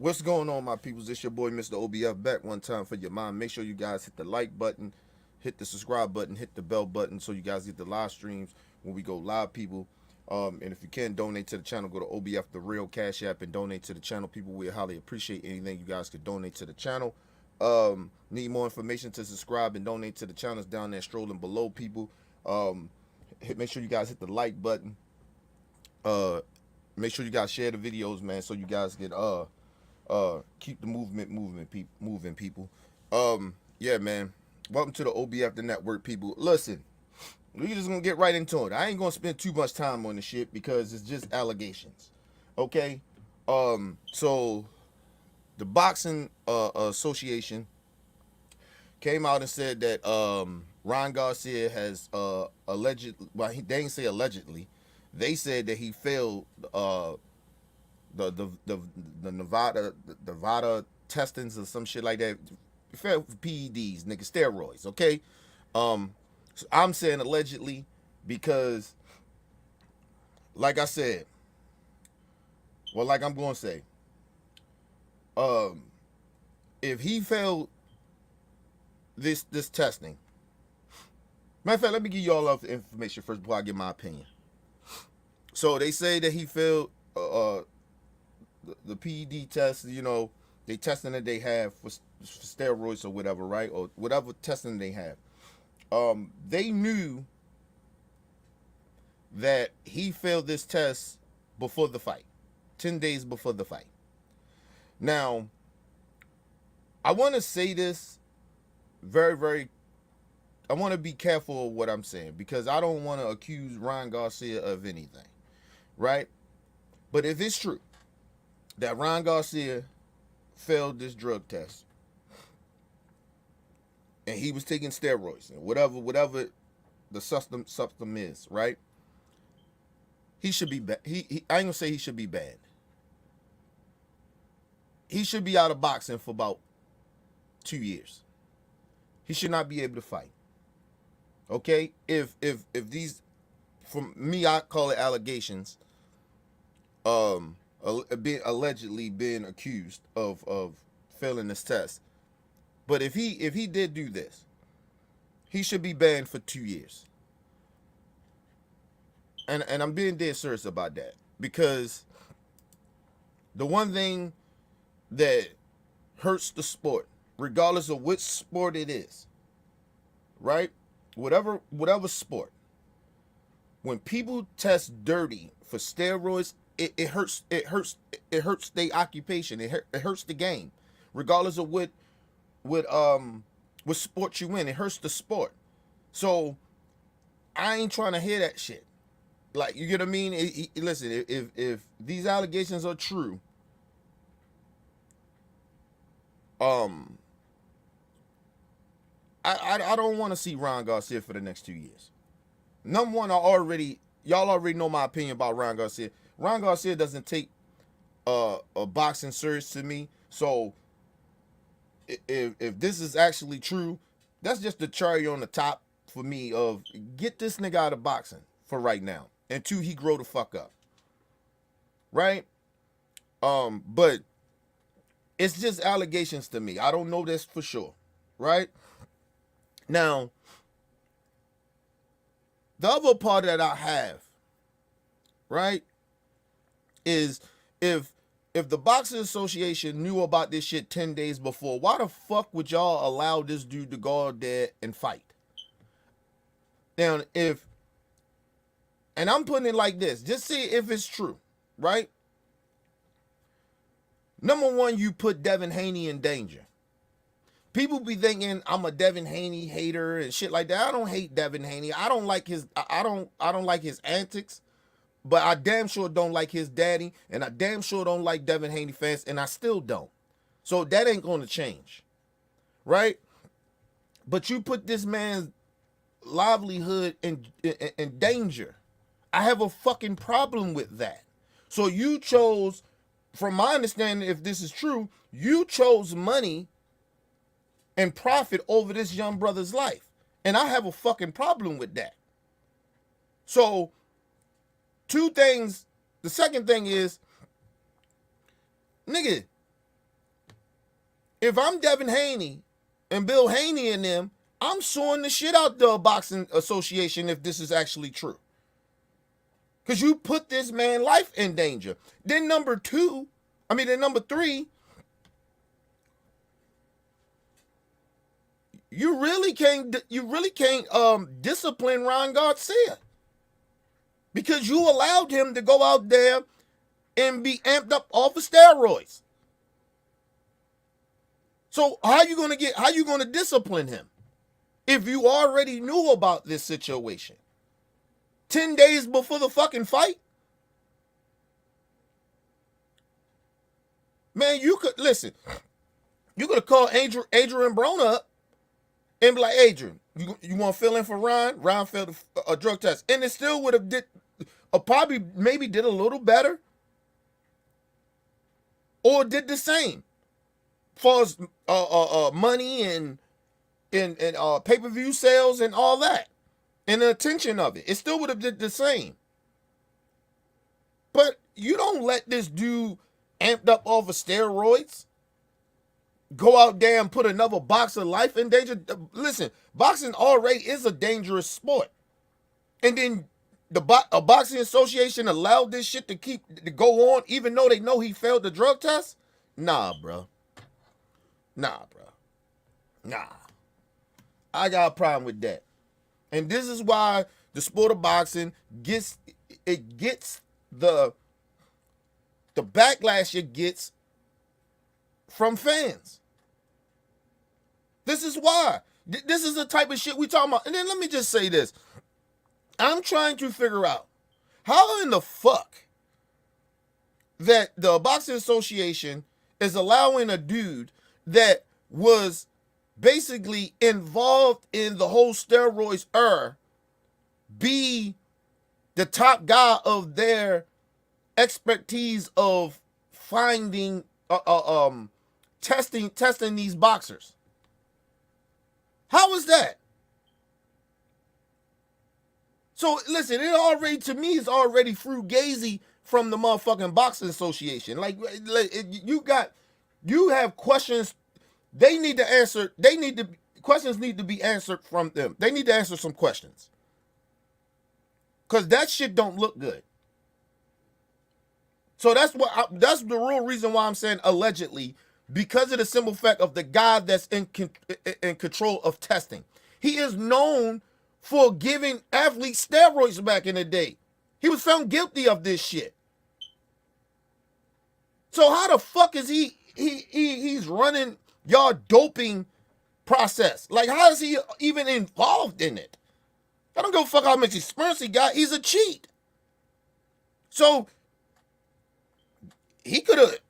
What's going on, my peoples? It's your boy, Mr. OBF, back one time for your mind. Make sure you guys hit the like button, hit the subscribe button, hit the bell button so you guys get the live streams when we go live, people. And if you can donate to the channel, go to OBF The Real Cash App and donate to the channel. People, we highly appreciate anything you guys could donate to the channel. Need more information to subscribe and donate to the channels down there strolling below, people. Make sure you guys hit the like button. Make sure you guys share the videos, man, so you guys get keep the movement moving, people. Yeah, man. Welcome to the OBF the Network, people. Listen, we just gonna get right into it. I ain't gonna spend too much time on the shit because it's just allegations. Okay. So the boxing association came out and said that Ron Garcia has alleged, well, they didn't say allegedly, they said that he failed the Nevada the Vada testings or some shit like that. Failed for PEDs, nigga, steroids. Okay. So I'm saying allegedly because, like I said, well, like I'm gonna say, if he failed this testing, matter of fact, let me give you all of the information first before I give my opinion. So they say that he failed the PED test. You know, they testing that they have for steroids or whatever, right? Or whatever testing they have. They knew that he failed this test before the fight, 10 days before the fight. Now, I want to say this I want to be careful of what I'm saying because I don't want to accuse Ron Garcia of anything, right? But if it's true that Ron Garcia failed this drug test and he was taking steroids and whatever the substance is, right? He should be bad. I ain't gonna say he should be bad. He should be out of boxing for about 2 years. He should not be able to fight. Okay? If these, from me, I call it allegations, allegedly being accused of failing this test. But if he did do this, he should be banned for 2 years. And I'm being dead serious about that because the one thing that hurts the sport, regardless of which sport it is, right? Whatever sport, when people test dirty for steroids, it hurts their occupation. It hurts the game, regardless of what sport you in. It hurts the sport. So I ain't trying to hear that shit. Like, you get what I mean? Listen, if these allegations are true, I don't want to see Ron Garcia for the next 2 years. Number one, y'all already know my opinion about Ron Garcia. Ron Garcia doesn't take a boxing serious to me. So if this is actually true, that's just the cherry on the top for me of get this nigga out of boxing for right now. And two, he grow the fuck up. Right? But it's just allegations to me. I don't know this for sure. Right? Now, the other part that I have, right, is if the Boxing Association knew about this shit 10 days before, why the fuck would y'all allow this dude to go out there and fight? Now, and I'm putting it like this, just see if it's true, right? Number one, you put Devin Haney in danger. People be thinking I'm a Devin Haney hater and shit like that. I don't hate Devin Haney. I don't like his like his antics, but I damn sure don't like his daddy, and I damn sure don't like Devin Haney fans, and I still don't. So that ain't gonna change, right? But you put this man's livelihood in danger. I have a fucking problem with that. So you chose, from my understanding, if this is true, you chose money and profit over this young brother's life. And I have a fucking problem with that. So, two things. The second thing is, nigga, If I'm Devin Haney and Bill Haney and them, I'm suing the shit out the boxing association if this is actually true. Because you put this man's life in danger. Then number three, you really can't discipline Ron Garcia. Because you allowed him to go out there and be amped up off of steroids. So how you gonna discipline him if you already knew about this situation 10 days before the fucking fight? Man, you could have called Adrian Broner up and be like, Adrian, you want to fill in for Ron? Ron failed a drug test, and it still would have probably maybe did a little better, or did the same, as far as money and pay-per-view sales and all that, and the attention of it. It still would have did the same. But you don't let this dude amped up off of steroids go out there and put another boxer life in danger. Listen, boxing already is a dangerous sport, and then a boxing association allowed this shit to go on even though they know he failed the drug test. Nah, bro. I got a problem with that. And this is why the sport of boxing gets the backlash it gets from fans. This is why. This is the type of shit we talking about. And then let me just say this. I'm trying to figure out how in the fuck that the Boxing Association is allowing a dude that was basically involved in the whole steroids era be the top guy of their expertise of finding testing these boxers. How is that? So listen, it already, to me, is already fugazi from the motherfucking Boxing Association. Like you have questions. They need to answer. Questions need to be answered from them. They need to answer some questions. Cause that shit don't look good. So that's the real reason why I'm saying allegedly, because of the simple fact of the guy that's in control of testing. He is known for giving athletes steroids back in the day. He was found guilty of this shit. So how the fuck is he's running y'all doping process? Like, how is he even involved in it? I don't give a fuck how much experience he got. He's a cheat. So he could have.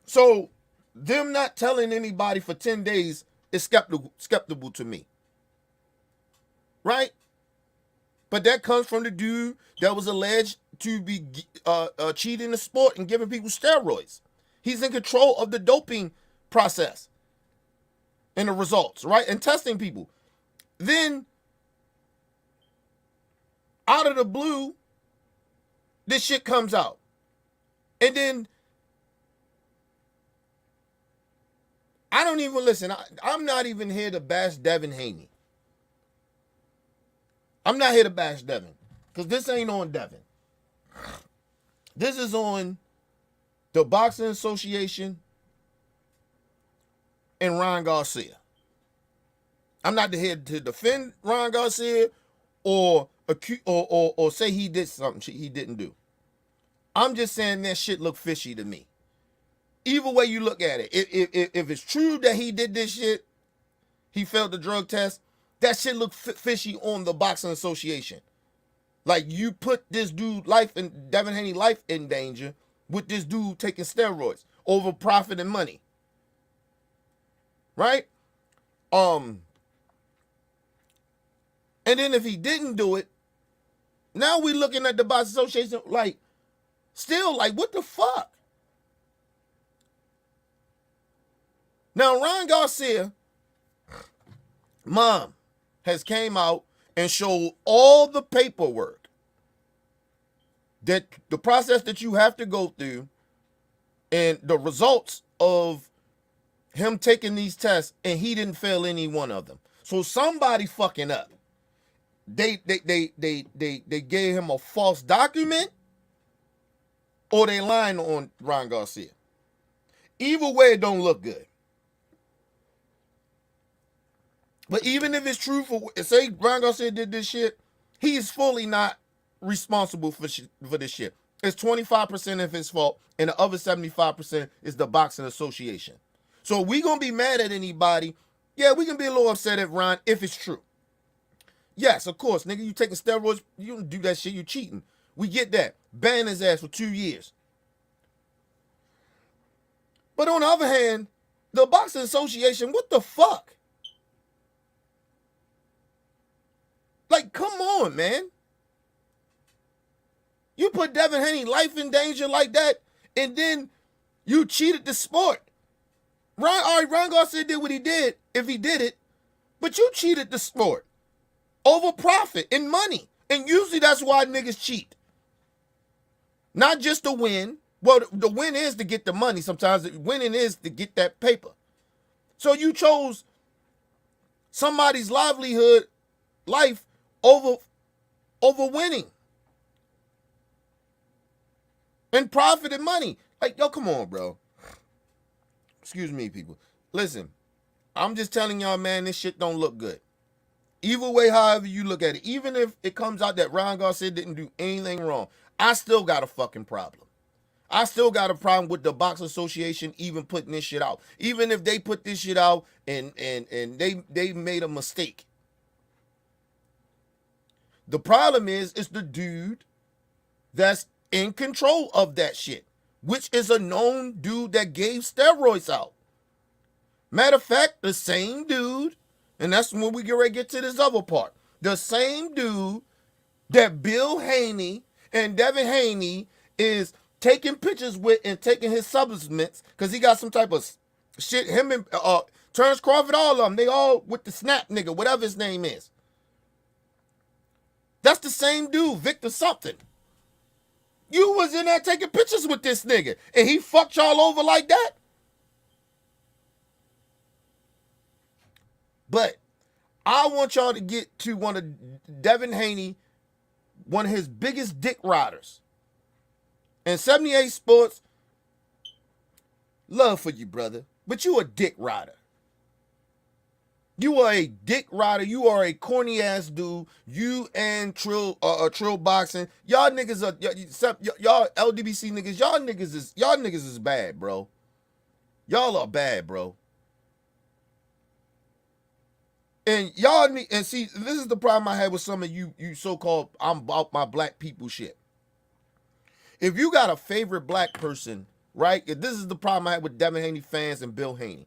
So them not telling anybody for 10 days is skeptical to me. Right? But that comes from the dude that was alleged to be cheating the sport and giving people steroids. He's in control of the doping process and the results, right? And testing people. Then, out of the blue, this shit comes out. And then, I don't even listen. I'm not even here to bash Devin Haney. I'm not here to bash Devin. Because this ain't on Devin. This is on the Boxing Association and Ron Garcia. I'm not here to defend Ron Garcia or say he did something he didn't do. I'm just saying that shit look fishy to me. Either way you look at it, if it's true that he did this shit, he failed the drug test, that shit look fishy on the Boxing Association. Like, you put this dude Devin Haney life in danger with this dude taking steroids over profit and money. Right? And then if he didn't do it, now we looking at the Boxing Association like, still like, what the fuck? Now, Ron Garcia, mom, has came out and showed all the paperwork that the process that you have to go through and the results of him taking these tests and he didn't fail any one of them. So somebody fucking up. They gave him a false document or they lying on Ron Garcia. Either way, it don't look good. But even if it's true, for say Ron Garcia did this shit, he is fully not responsible for this shit. It's 25% of his fault, and the other 75% is the boxing association. So we gonna be mad at anybody. Yeah, we can be a little upset at Ron if it's true. Yes, of course, nigga, you taking steroids, you don't do that shit, you cheating. We get that. Ban his ass for 2 years. But on the other hand, the boxing association, what the fuck? Like, come on, man. You put Devin Haney life in danger like that, and then you cheated the sport. Ron Garcia did what he did, if he did it, but you cheated the sport over profit and money. And usually that's why niggas cheat. Not just to win. Well, the win is to get the money. Sometimes the winning is to get that paper. So you chose somebody's livelihood, life, over winning. And profit and money. Like, yo, come on, bro. Excuse me, people. Listen, I'm just telling y'all, man, this shit don't look good. Either way, however you look at it, even if it comes out that Ron Garcia didn't do anything wrong, I still got a fucking problem. I still got a problem with the Box Association even putting this shit out. Even if they put this shit out and they made a mistake. The problem is, it's the dude that's in control of that shit, which is a known dude that gave steroids out. Matter of fact, the same dude, and that's when we get ready to get to this other part. The same dude that Bill Haney and Devin Haney is taking pictures with and taking his supplements because he got some type of shit. Him and Terrence Crawford, all of them, they all with the snap nigga, whatever his name is. That's the same dude, Victor something. You was in there taking pictures with this nigga, and he fucked y'all over like that? But I want y'all to get to one of Devin Haney, one of his biggest dick riders. And 78 Sports, love for you, brother, but you a dick rider. You are a dick rider. You are a corny ass dude. You and Trill Boxing. Y'all niggas are y'all LDBC niggas. Y'all niggas is bad, bro. Y'all are bad, bro. And y'all need, and see, this is the problem I had with some of you so-called I'm about my black people shit. If you got a favorite black person, right? If this is the problem I had with Devin Haney fans and Bill Haney.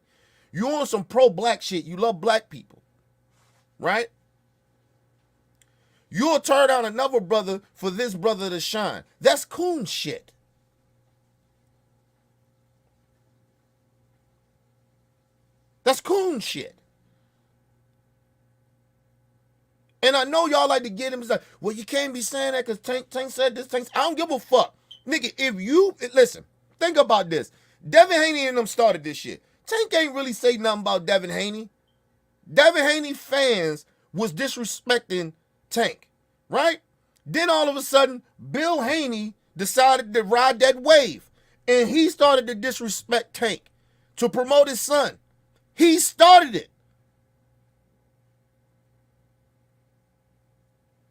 You on some pro-black shit. You love black people, right? You'll turn down another brother for this brother to shine. That's coon shit. That's coon shit. And I know y'all like to get him. It's like, well, you can't be saying that because Tank said this. Tank, I don't give a fuck. Nigga, if you, listen, think about this. Devin Haney and them started this shit. Tank ain't really say nothing about Devin Haney. Devin Haney fans was disrespecting Tank, right? Then all of a sudden, Bill Haney decided to ride that wave. And he started to disrespect Tank to promote his son. He started it.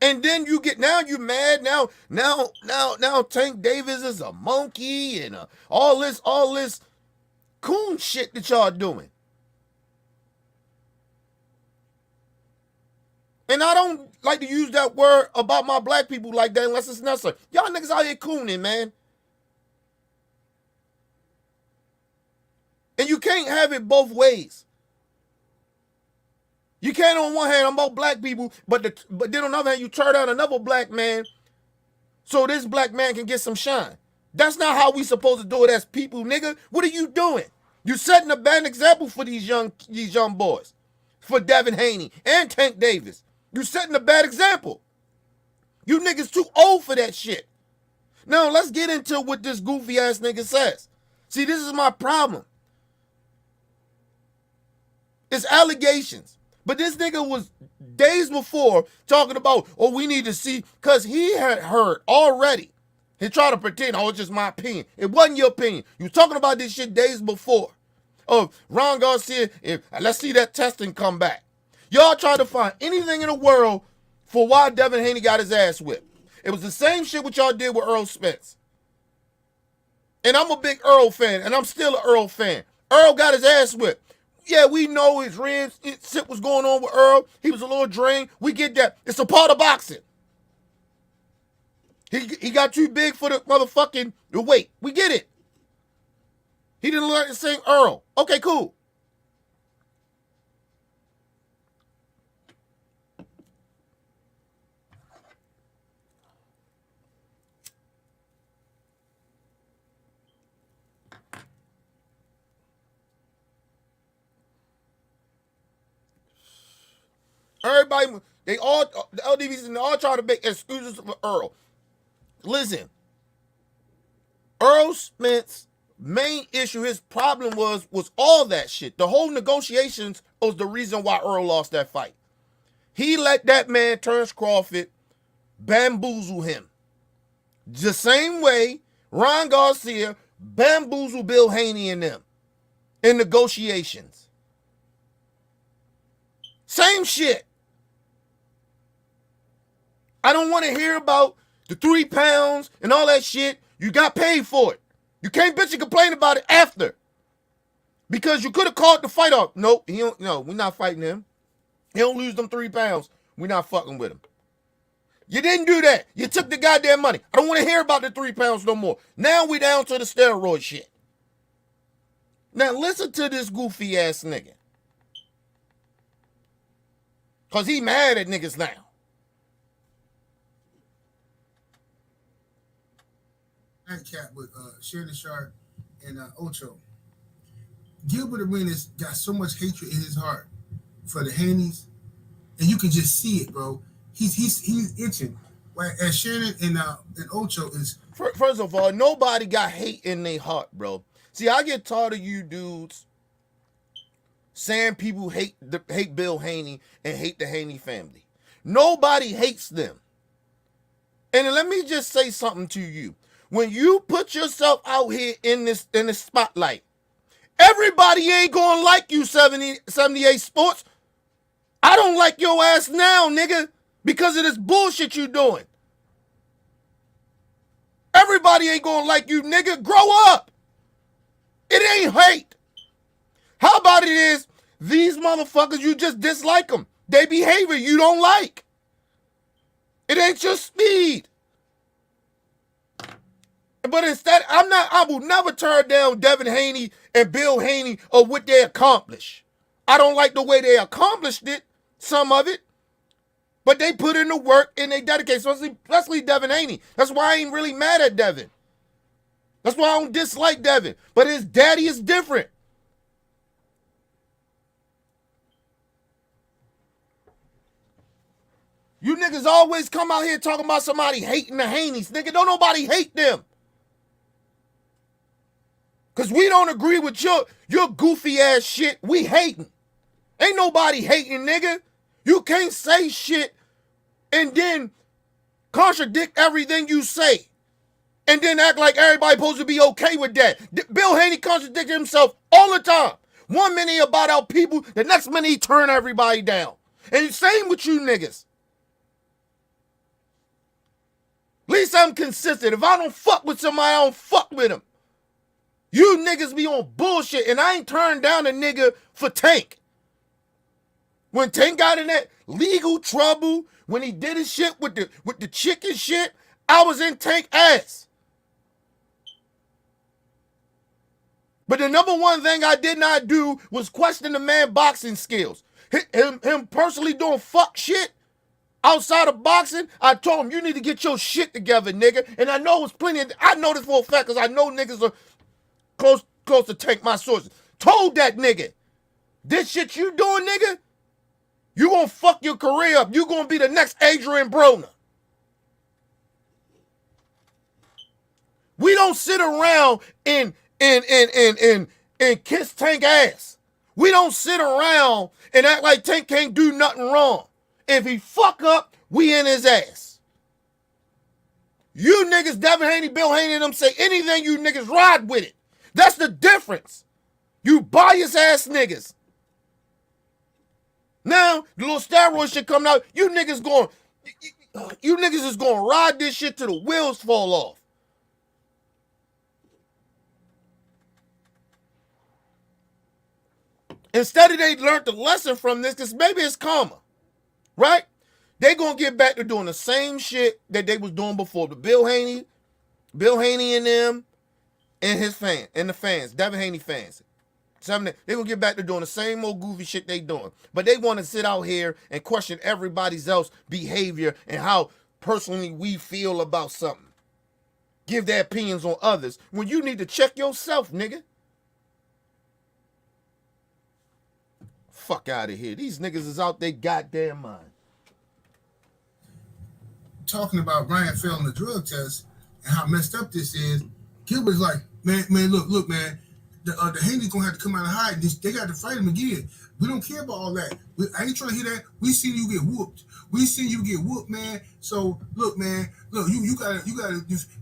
And then you get, now you mad, now Tank Davis is a monkey and all this coon shit that y'all doing. And I don't like to use that word about my black people like that unless it's necessary. Y'all niggas out here cooning, man. And you can't have it both ways. You can't on one hand, I'm about black people, but then on the other hand, you turn down another black man so this black man can get some shine. That's not how we supposed to do it as people, nigga. What are you doing? You setting a bad example for these young boys. For Devin Haney and Tank Davis. You setting a bad example. You niggas too old for that shit. Now let's get into what this goofy ass nigga says. See, this is my problem. It's allegations. But this nigga was days before talking about, oh, we need to see, because he had heard already. He tried to pretend, oh, it's just my opinion. It wasn't your opinion. You were talking about this shit days before. Oh, Ron Garcia, let's see that testing come back. Y'all tried to find anything in the world for why Devin Haney got his ass whipped. It was the same shit what y'all did with Earl Spence. And I'm a big Earl fan, and I'm still an Earl fan. Earl got his ass whipped. Yeah, we know his ribs, shit was going on with Earl. He was a little drained. We get that. It's a part of boxing. He got too big for the motherfucking weight. We get it. He didn't learn the same Earl. Okay, cool. Everybody, the LDBs, and they all try to make excuses for Earl. Listen, Earl Spence main issue, his problem was all that shit. The whole negotiations was the reason why Earl lost that fight. He let that man, Terrence Crawford, bamboozle him. The same way Ron Garcia bamboozled Bill Haney and them in negotiations. Same shit. I don't want to hear about the 3 pounds and all that shit. You got paid for it. You can't bitch and complain about it after. Because you could have called the fight off. Nope, no, we're not fighting him. He don't lose them 3 pounds. We're not fucking with him. You didn't do that. You took the goddamn money. I don't want to hear about the 3 pounds no more. Now we down to the steroid shit. Now listen to this goofy ass nigga. Because he mad at niggas now. Cat with Shannon Sharp and Ocho. Gilbert Arenas got so much hatred in his heart for the Haneys, and you can just see it, bro. He's itching. Right? And Shannon and Ocho is. First of all, nobody got hate in their heart, bro. See, I get tired of you dudes saying people hate Bill Haney and hate the Haney family. Nobody hates them. And let me just say something to you. When you put yourself out here in this spotlight, everybody ain't gonna like you, 78 Sports. I don't like your ass now, nigga, because of this bullshit you doing. Everybody ain't gonna like you, nigga. Grow up. It ain't hate. How about it is, these motherfuckers, you just dislike them. They behavior you don't like. It ain't your speed. But instead, I will never turn down Devin Haney and Bill Haney or what they accomplished. I don't like the way they accomplished it, some of it. But they put in the work and they dedicate, especially Devin Haney. That's why I ain't really mad at Devin. That's why I don't dislike Devin. But his daddy is different. You niggas always come out here talking about somebody hating the Haneys. Nigga, don't nobody hate them. Because we don't agree with your goofy ass shit. We hating. Ain't nobody hating, nigga. You can't say shit and then contradict everything you say. And then act like everybody supposed to be okay with that. Bill Haney contradicted himself all the time. 1 minute he about our people, the next minute he turn everybody down. And same with you niggas. At least I'm consistent. If I don't fuck with somebody, I don't fuck with them. You niggas be on bullshit, and I ain't turned down a nigga for Tank. When Tank got in that legal trouble, when he did his shit with the chicken shit, I was in Tank ass. But the number one thing I did not do was question the man boxing skills. Him personally doing fuck shit outside of boxing, I told him, you need to get your shit together, nigga. And I know it's I know this for a fact because I know niggas are close to Tank, my sources. Told that nigga, this shit you doing, nigga, you gonna fuck your career up. You gonna be the next Adrian Broner. We don't sit around and kiss Tank ass. We don't sit around and act like Tank can't do nothing wrong. If he fuck up, we in his ass. You niggas, Devin Haney, Bill Haney, and them say anything, you niggas ride with it. That's the difference. You bias ass niggas. Now, the little steroid shit coming out, you niggas is going to ride this shit till the wheels fall off. Instead of they learned the lesson from this, because maybe it's karma, right? They going to get back to doing the same shit that they was doing before. But Bill Haney and them, and his fans, and the fans, Devin Haney fans. They going to get back to doing the same old goofy shit they doing. But they want to sit out here and question everybody's else behavior and how personally we feel about something. Give their opinions on others when you need to check yourself, nigga. Fuck out of here. These niggas is out their goddamn mind. Talking about Ryan failing the drug test and how messed up this is, Gilbert's like, man, look, man, the Haney's gonna have to come out and hide. They got to fight him again. We don't care about all that. I ain't trying to hear that. We seen you get whooped. We seen you get whooped, man. So look, man, you gotta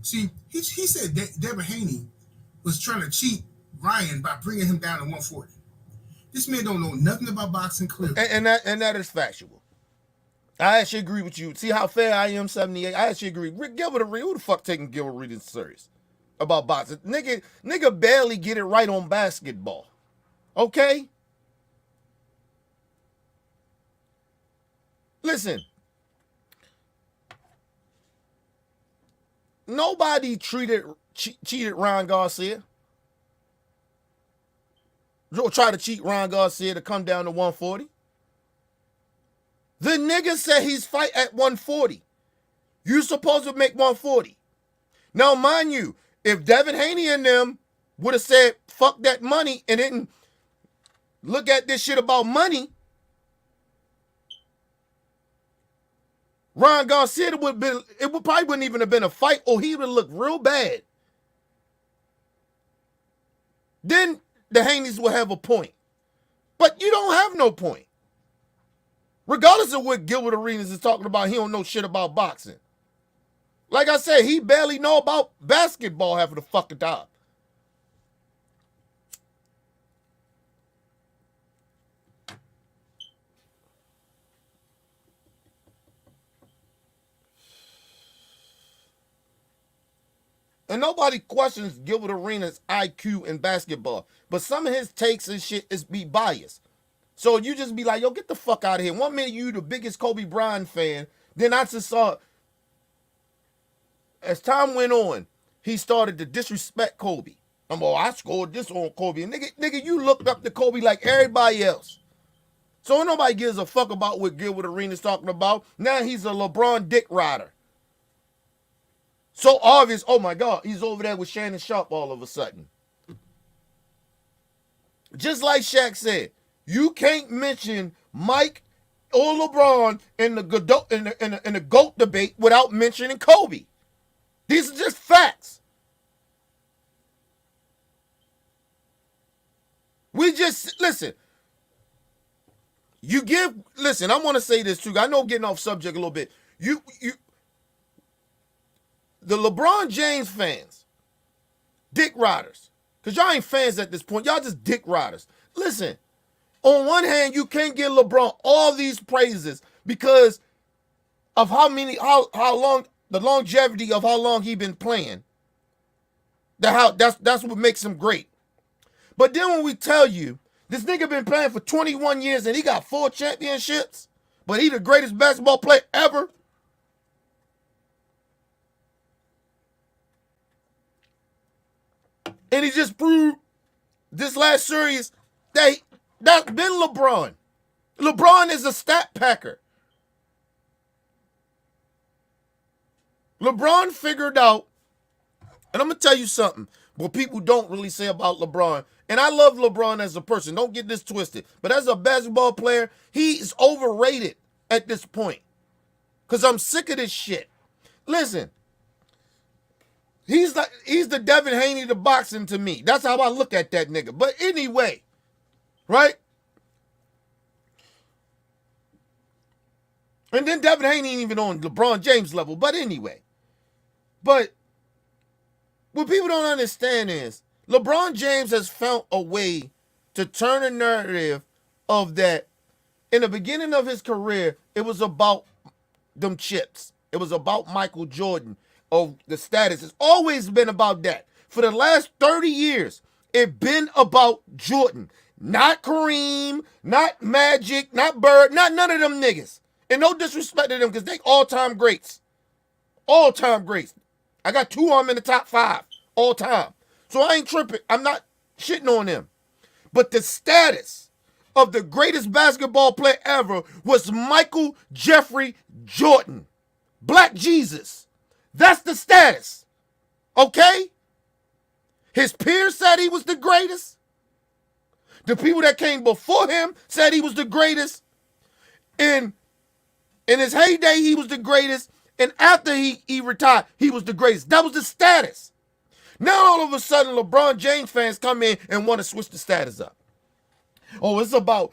see. He said Devin Haney was trying to cheat Ryan by bringing him down to 140. This man don't know nothing about boxing, clearly. And that is factual. I actually agree with you. See how fair I am, 78? I actually agree. Rick Gilbert, who the fuck taking Gilbert Arenas serious about boxing? Nigga barely get it right on basketball. Okay? Listen. Nobody cheated Ryan Garcia. Or try to cheat Ryan Garcia to come down to 140. The nigga said he's fight at 140. You supposed to make 140. Now, mind you, if Devin Haney and them would have said, fuck that money, and didn't look at this shit about money, Ryan Garcia probably wouldn't even have been a fight, or he would have looked real bad. Then the Haneys will have a point. But you don't have no point. Regardless of what Gilbert Arenas is talking about, he don't know shit about boxing. Like I said, he barely know about basketball half of the fucking time. And nobody questions Gilbert Arenas' IQ in basketball. But some of his takes and shit is be biased. So you just be like, yo, get the fuck out of here. One minute you the biggest Kobe Bryant fan. Then I just saw, as time went on, he started to disrespect Kobe. I scored this on Kobe. And nigga, you looked up to Kobe like everybody else. So nobody gives a fuck about what Gilbert Arenas talking about. Now he's a LeBron dick rider. So obvious, oh my God, he's over there with Shannon Sharp all of a sudden. Just like Shaq said, you can't mention Mike or LeBron in the GOAT debate without mentioning Kobe. These are just facts. We just, listen, I want to say this too. I know I'm getting off subject a little bit. The LeBron James fans, dick riders, because y'all ain't fans at this point. Y'all just dick riders. Listen, on one hand, you can't give LeBron all these praises because of how long, the longevity of how long he been playing. That's what makes him great. But then when we tell you, this nigga been playing for 21 years and he got 4 championships, but he the greatest basketball player ever. And he just proved this last series that's been LeBron. LeBron is a stat packer. LeBron figured out, and I'm going to tell you something, what people don't really say about LeBron, and I love LeBron as a person, don't get this twisted, but as a basketball player, he is overrated at this point. Because I'm sick of this shit. Listen, he's the Devin Haney to boxing to me. That's how I look at that nigga. But anyway, right? And then Devin Haney ain't even on LeBron James level. But anyway. But what people don't understand is LeBron James has found a way to turn a narrative of that. In the beginning of his career, it was about them chips. It was about Michael Jordan, of the status. It's always been about that. For the last 30 years, it's been about Jordan. Not Kareem, not Magic, not Bird, not none of them niggas. And no disrespect to them because they all-time greats. All-time greats. I got 2 of them in the top 5 all time. So I ain't tripping. I'm not shitting on them. But the status of the greatest basketball player ever was Michael Jeffrey Jordan. Black Jesus. That's the status. Okay? His peers said he was the greatest. The people that came before him said he was the greatest. In his heyday, he was the greatest. And after he retired, he was the greatest. That was the status. Now all of a sudden, LeBron James fans come in and want to switch the status up. Oh, it's about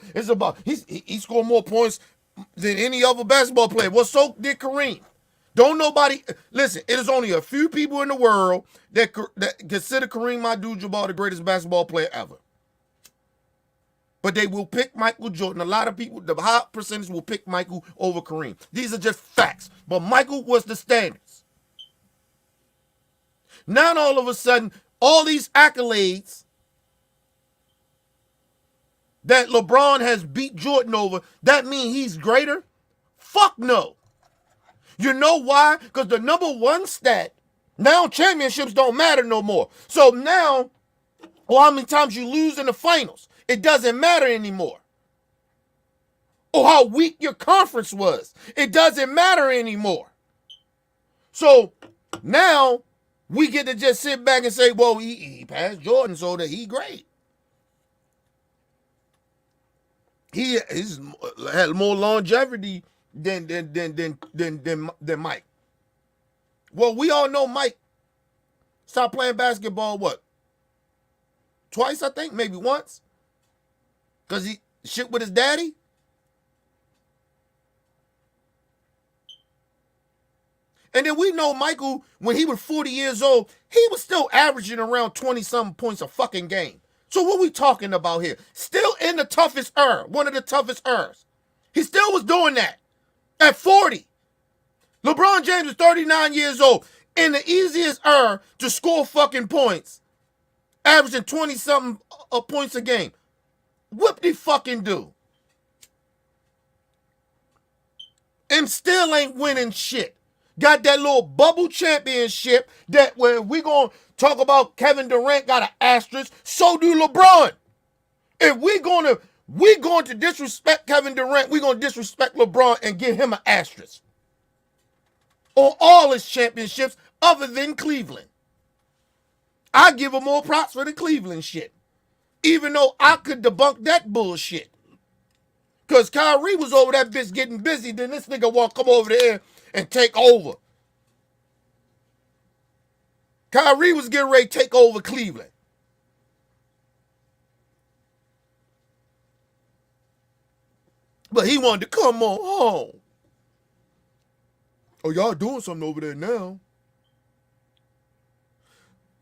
he scored more points than any other basketball player. Well, so did Kareem. Don't nobody listen. It is only a few people in the world that consider Kareem Abdul-Jabbar the greatest basketball player ever. But they will pick Michael Jordan. A lot of people, the high percentage will pick Michael over Kareem. These are just facts. But Michael was the standards. Now all of a sudden, all these accolades that LeBron has beat Jordan over, that means he's greater? Fuck no. You know why? Because the number one stat, now championships don't matter no more. So now, or how many times you lose in the finals, it doesn't matter anymore. Or how weak your conference was, it doesn't matter anymore. So now we get to just sit back and say, well, he passed Jordan, so that he great. He's had more longevity than Mike. Well, we all know Mike stopped playing basketball, what? Twice, I think, maybe once. Because he shit with his daddy. And then we know Michael, when he was 40 years old, he was still averaging around 20-something points a fucking game. So what we talking about here? Still in the toughest era, one of the toughest eras. He still was doing that at 40. LeBron James is 39 years old in the easiest era to score fucking points, averaging 20-something points a game. What did he fucking do? And still ain't winning shit. Got that little bubble championship that where we gonna talk about Kevin Durant got an asterisk, so do LeBron. If we going to disrespect Kevin Durant, we gonna disrespect LeBron and give him an asterisk on all his championships other than Cleveland. I give him more props for the Cleveland shit, even though I could debunk that bullshit. Because Kyrie was over that bitch getting busy, then this nigga want to come over there and take over. Kyrie was getting ready to take over Cleveland. But he wanted to come on home. Oh, y'all doing something over there now.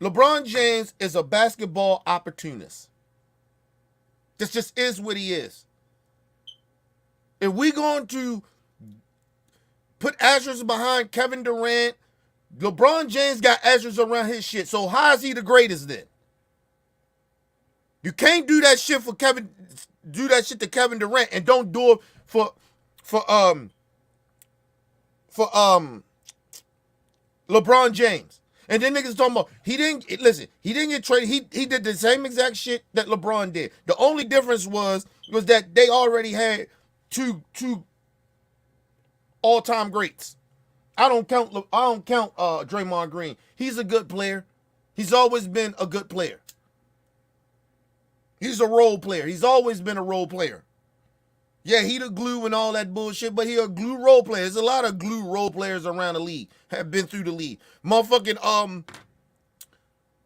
LeBron James is a basketball opportunist. This just is what he is. If we going to put asterisks behind Kevin Durant, LeBron James got asterisks around his shit. So how is he the greatest then? You can't do that shit for Kevin. Do that shit to Kevin Durant and don't do it for LeBron James. And then niggas talking about he didn't get traded. He did the same exact shit that LeBron did. The only difference was that they already had two all-time greats. I don't count Draymond Green. He's a good player. He's always been a good player. He's a role player. He's always been a role player. Yeah, he the glue and all that bullshit, but he a glue role player. There's a lot of glue role players around the league, have been through the league. Motherfucking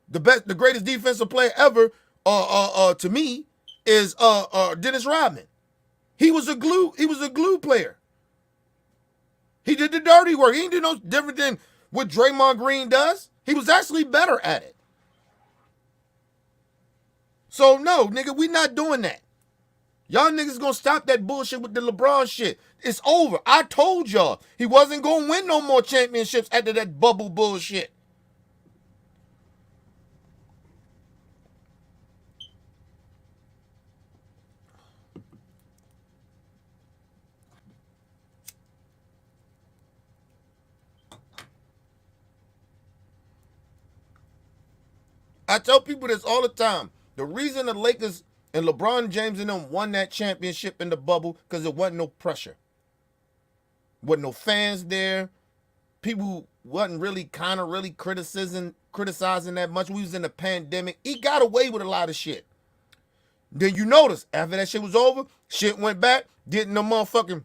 the greatest defensive player ever, to me, is Dennis Rodman. He was a glue player. He did the dirty work. He ain't do no different than what Draymond Green does. He was actually better at it. So no, nigga, we not doing that. Y'all niggas gonna stop that bullshit with the LeBron shit. It's over. I told y'all he wasn't gonna win no more championships after that bubble bullshit. I tell people this all the time. The reason the Lakers and LeBron James and them won that championship in the bubble, because there wasn't no pressure. Wasn't no fans there. People wasn't really criticizing that much. We was in the pandemic. He got away with a lot of shit. Then you notice, after that shit was over, shit went back, getting them motherfucking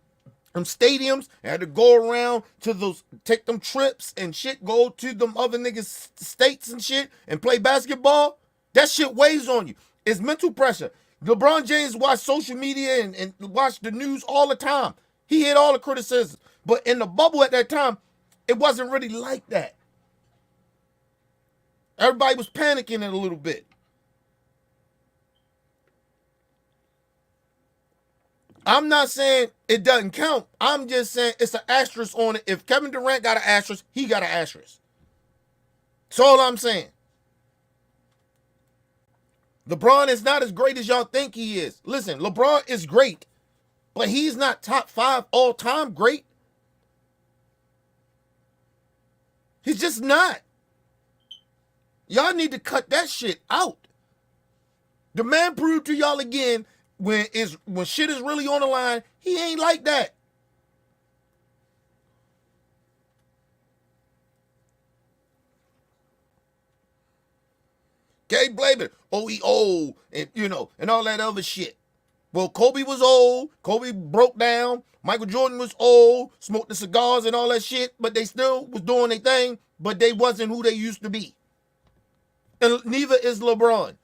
stadiums, and had to go around to those, take them trips and shit, go to them other niggas' states and shit, and play basketball. That shit weighs on you. It's mental pressure. LeBron James watched social media and watched the news all the time. He hit all the criticism. But in the bubble at that time, it wasn't really like that. Everybody was panicking it a little bit. I'm not saying it doesn't count. I'm just saying it's an asterisk on it. If Kevin Durant got an asterisk, he got an asterisk. That's all I'm saying. LeBron is not as great as y'all think he is. Listen, LeBron is great, but he's not top 5 all-time great. He's just not. Y'all need to cut that shit out. The man proved to y'all again, when shit is really on the line, he ain't like that. Can't blame it. Oh, he old, and and all that other shit. Well, Kobe was old. Kobe broke down. Michael Jordan was old, smoked the cigars and all that shit, but they still was doing their thing, but they wasn't who they used to be. And neither is LeBron.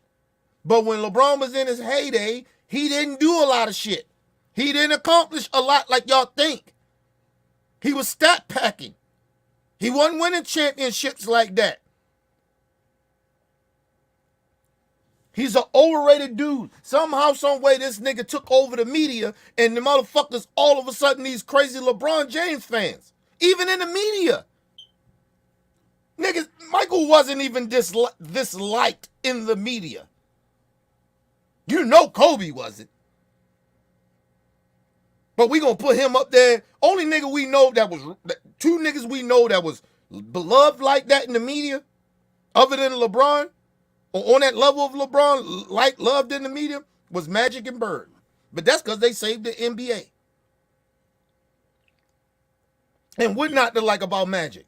But when LeBron was in his heyday, he didn't do a lot of shit. He didn't accomplish a lot like y'all think. He was stat packing. He wasn't winning championships like that. He's an overrated dude. Somehow, some way, this nigga took over the media, and the motherfuckers all of a sudden these crazy LeBron James fans. Even in the media. Niggas, Michael wasn't even disliked in the media. You know Kobe wasn't. But we gonna put him up there. Only nigga we know two niggas we know that was beloved like that in the media, other than LeBron, or on that level of LeBron, like loved in the media, was Magic and Bird. But that's because they saved the NBA. And what not to like about Magic?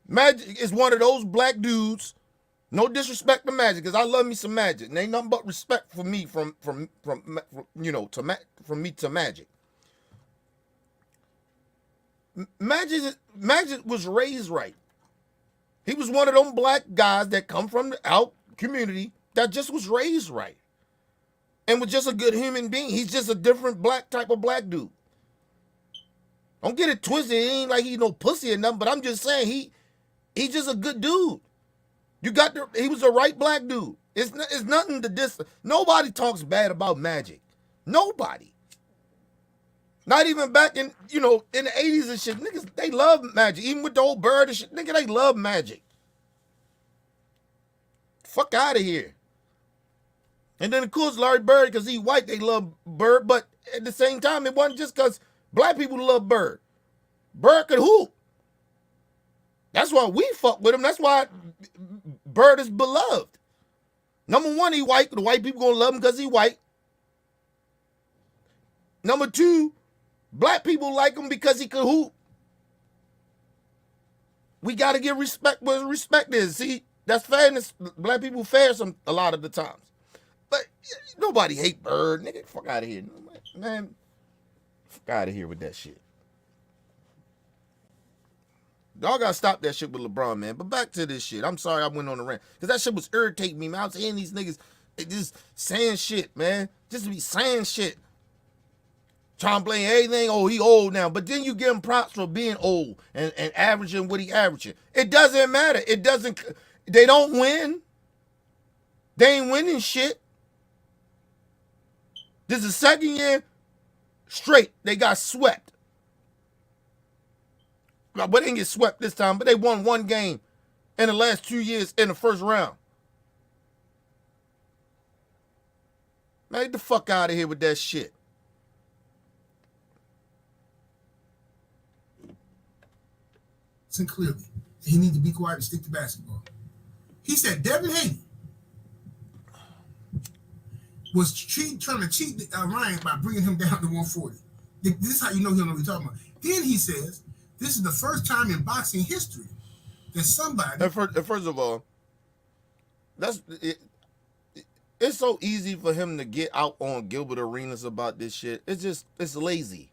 Magic is one of those black dudes. No disrespect to Magic, because I love me some Magic. And ain't nothing but respect for me from me to Magic. Magic was raised right. He was one of them black guys that come from the out community that just was raised right. And was just a good human being. He's just a different type of black dude. Don't get it twisted. It ain't like he no pussy or nothing, but I'm just saying he's just a good dude. He was the right black dude. It's nothing to diss. Nobody talks bad about Magic. Nobody. Not even back in the 80s and shit. Niggas, they love Magic. Even with the old Bird and shit, nigga, they love Magic. Fuck out of here. And then of course Larry Bird, because he white, they love Bird, but at the same time, it wasn't just because black people love Bird. Bird could hoop. That's why we fuck with him. That's why Bird is beloved. Number one, he white. The white people gonna love him because he white. Number two, black people like him because he could hoop. We gotta give respect where respect is. See, that's fairness. Black people fair a lot of the times. But nobody hate Bird. Nigga, fuck out of here. Man, fuck out of here with that shit. Y'all gotta stop that shit with LeBron, man. But back to this shit. I'm sorry I went on a rant. Because that shit was irritating me, man. I was hearing these niggas just saying shit, man. Just be saying shit. Trying to blame everything. Oh, he old now. But then you give him props for being old and averaging what he averaging. It doesn't matter. It doesn't. They don't win. They ain't winning shit. This is the second year straight. They got swept. But they didn't get swept this time, but they won one game in the last 2 years in the first round. Man, get the fuck out of here with that shit. Listen clearly. He needs to be quiet and stick to basketball. He said Devin Haney was trying to cheat Ryan by bringing him down to 140. This is how you know he don't know what he's talking about. Then he says, this is the first time in boxing history that somebody... First of all, it's so easy for him to get out on Gilbert Arenas about this shit. It's lazy.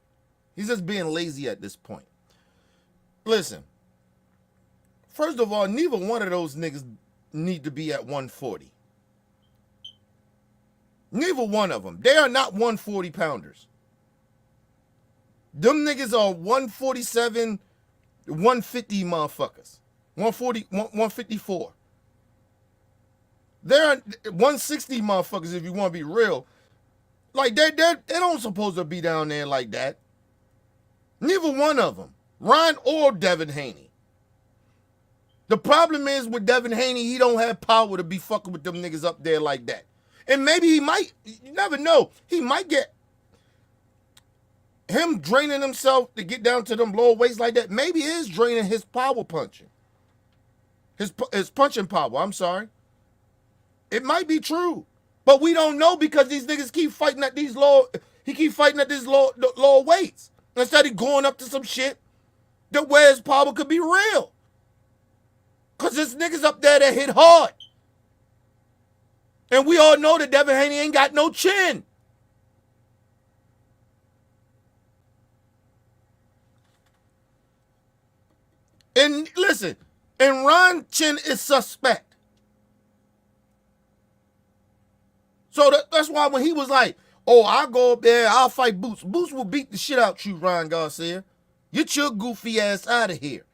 He's just being lazy at this point. Listen, first of all, neither one of those niggas need to be at 140. Neither one of them. They are not 140 pounders. Them niggas are 147, 150 motherfuckers. 140, 154. They're 160 motherfuckers if you want to be real. Like, they don't supposed to be down there like that. Neither one of them. Ryan or Devin Haney. The problem is with Devin Haney, he don't have power to be fucking with them niggas up there like that. And maybe he might, you never know, he might get him draining himself to get down to them lower weights like that. Maybe it is draining his power punching. His punching power, I'm sorry. It might be true. But we don't know because these niggas keep fighting at these lower weights. Instead of going up to some shit that where his power could be real. Because there's niggas up there that hit hard. And we all know that Devin Haney ain't got no chin. And listen, and Ron's chin is suspect. So that's why when he was like, oh, I'll go up there, I'll fight Boots. Boots will beat the shit out you, Ryan Garcia. Get your goofy ass out of here.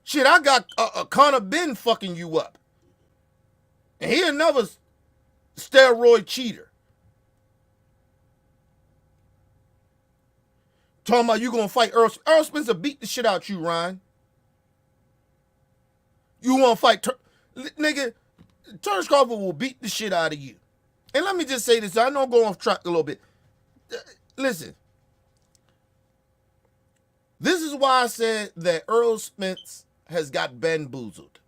Shit, I got Conor Ben fucking you up. And he another steroid cheater. Talking about you gonna fight Earl. Earl Spencer beat the shit out you, Ryan. You wanna fight nigga, Terrence Crawford will beat the shit out of you. And let me just say this, I know I'm going off track a little bit. Listen. This is why I said that Earl Spence has got bamboozled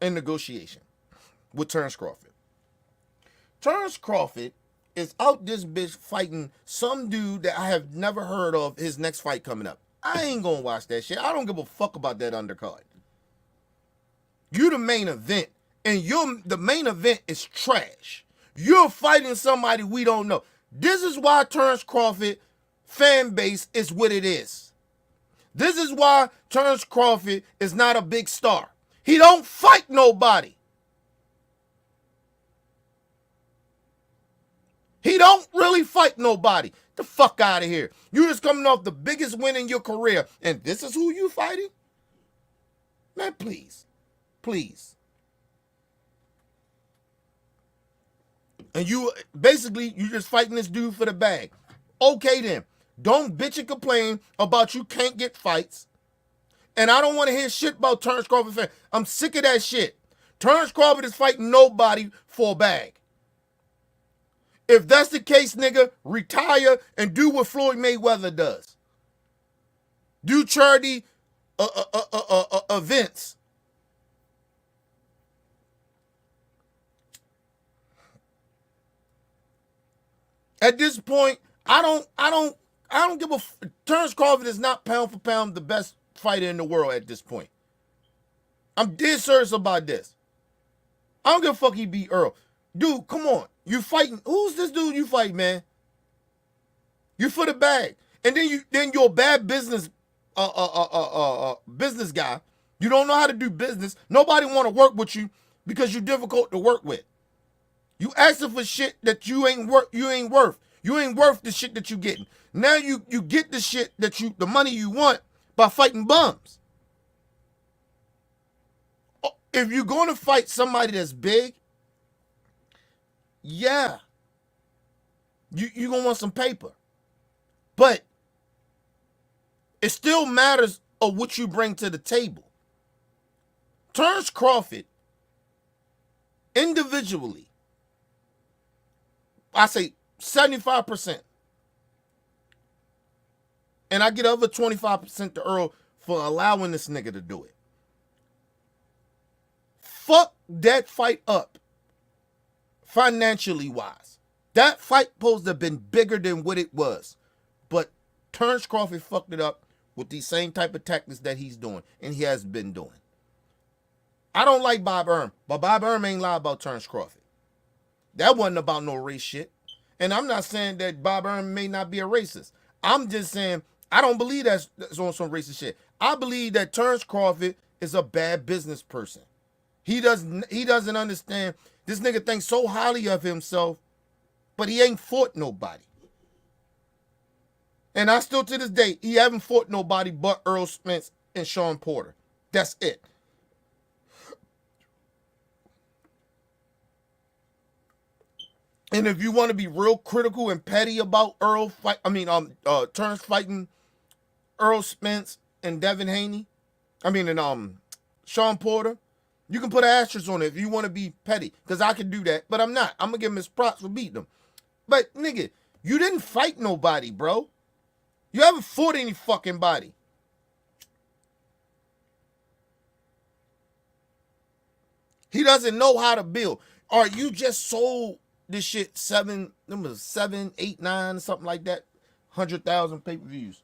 in negotiation with Terrence Crawford. Terrence Crawford is out this bitch fighting some dude that I have never heard of his next fight coming up. I ain't gonna watch that shit. I don't give a fuck about that undercard. You the main event, and the main event is trash. You're fighting somebody we don't know. This is why Terrence Crawford fan base is what it is. This is why Terrence Crawford is not a big star. He don't fight nobody. He don't really fight nobody. The fuck out of here. You just coming off the biggest win in your career, and this is who you fighting? Man, please. Please. And you just fighting this dude for the bag. Okay then. Don't bitch and complain about you can't get fights. And I don't want to hear shit about Terrence Crawford. I'm sick of that shit. Terrence Crawford is fighting nobody for a bag. If that's the case, nigga, retire and do what Floyd Mayweather does. Do charity events. At this point, I don't give a Terrence Crawford is not pound for pound the best fighter in the world at this point. I'm dead serious about this. I don't give a fuck he beat Earl. Dude, come on. You fighting. Who's this dude you fight, man? You for the bag. And then you're a bad business business guy. You don't know how to do business. Nobody want to work with you because you're difficult to work with. You asking for shit that you ain't worth. You ain't worth the shit that you getting. Now you get the shit that the money you want by fighting bums. If you're going to fight somebody that's big, yeah, you're going to want some paper. But it still matters of what you bring to the table. Terrence Crawford, individually, I say 75%. And I get the other 25% to Earl for allowing this nigga to do it. Fuck that fight up, financially wise. That fight supposed to have been bigger than what it was. But Terrence Crawford fucked it up with these same type of tactics that he's doing, and he has been doing. I don't like Bob Erm, but Bob Erm ain't lie about Terrence Crawford. That wasn't about no race shit. And I'm not saying that Bob Erm may not be a racist. I'm just saying I don't believe that's on some racist shit. I believe that Terrence Crawford is a bad business person. He doesn't understand. This nigga thinks so highly of himself, but he ain't fought nobody. And I still, to this day, he haven't fought nobody but Earl Spence and Sean Porter. That's it. And if you want to be real critical and petty about Terrence fighting Earl Spence and Devin Haney, Sean Porter, you can put an asterisk on it if you want to be petty, because I can do that, but I'm not. I'm gonna give him his props for beating him. But nigga, you didn't fight nobody, bro. You haven't fought any fucking body. He doesn't know how to build. Or you just sold this shit 7, 8, 9, something like that, 100,000 pay-per-views,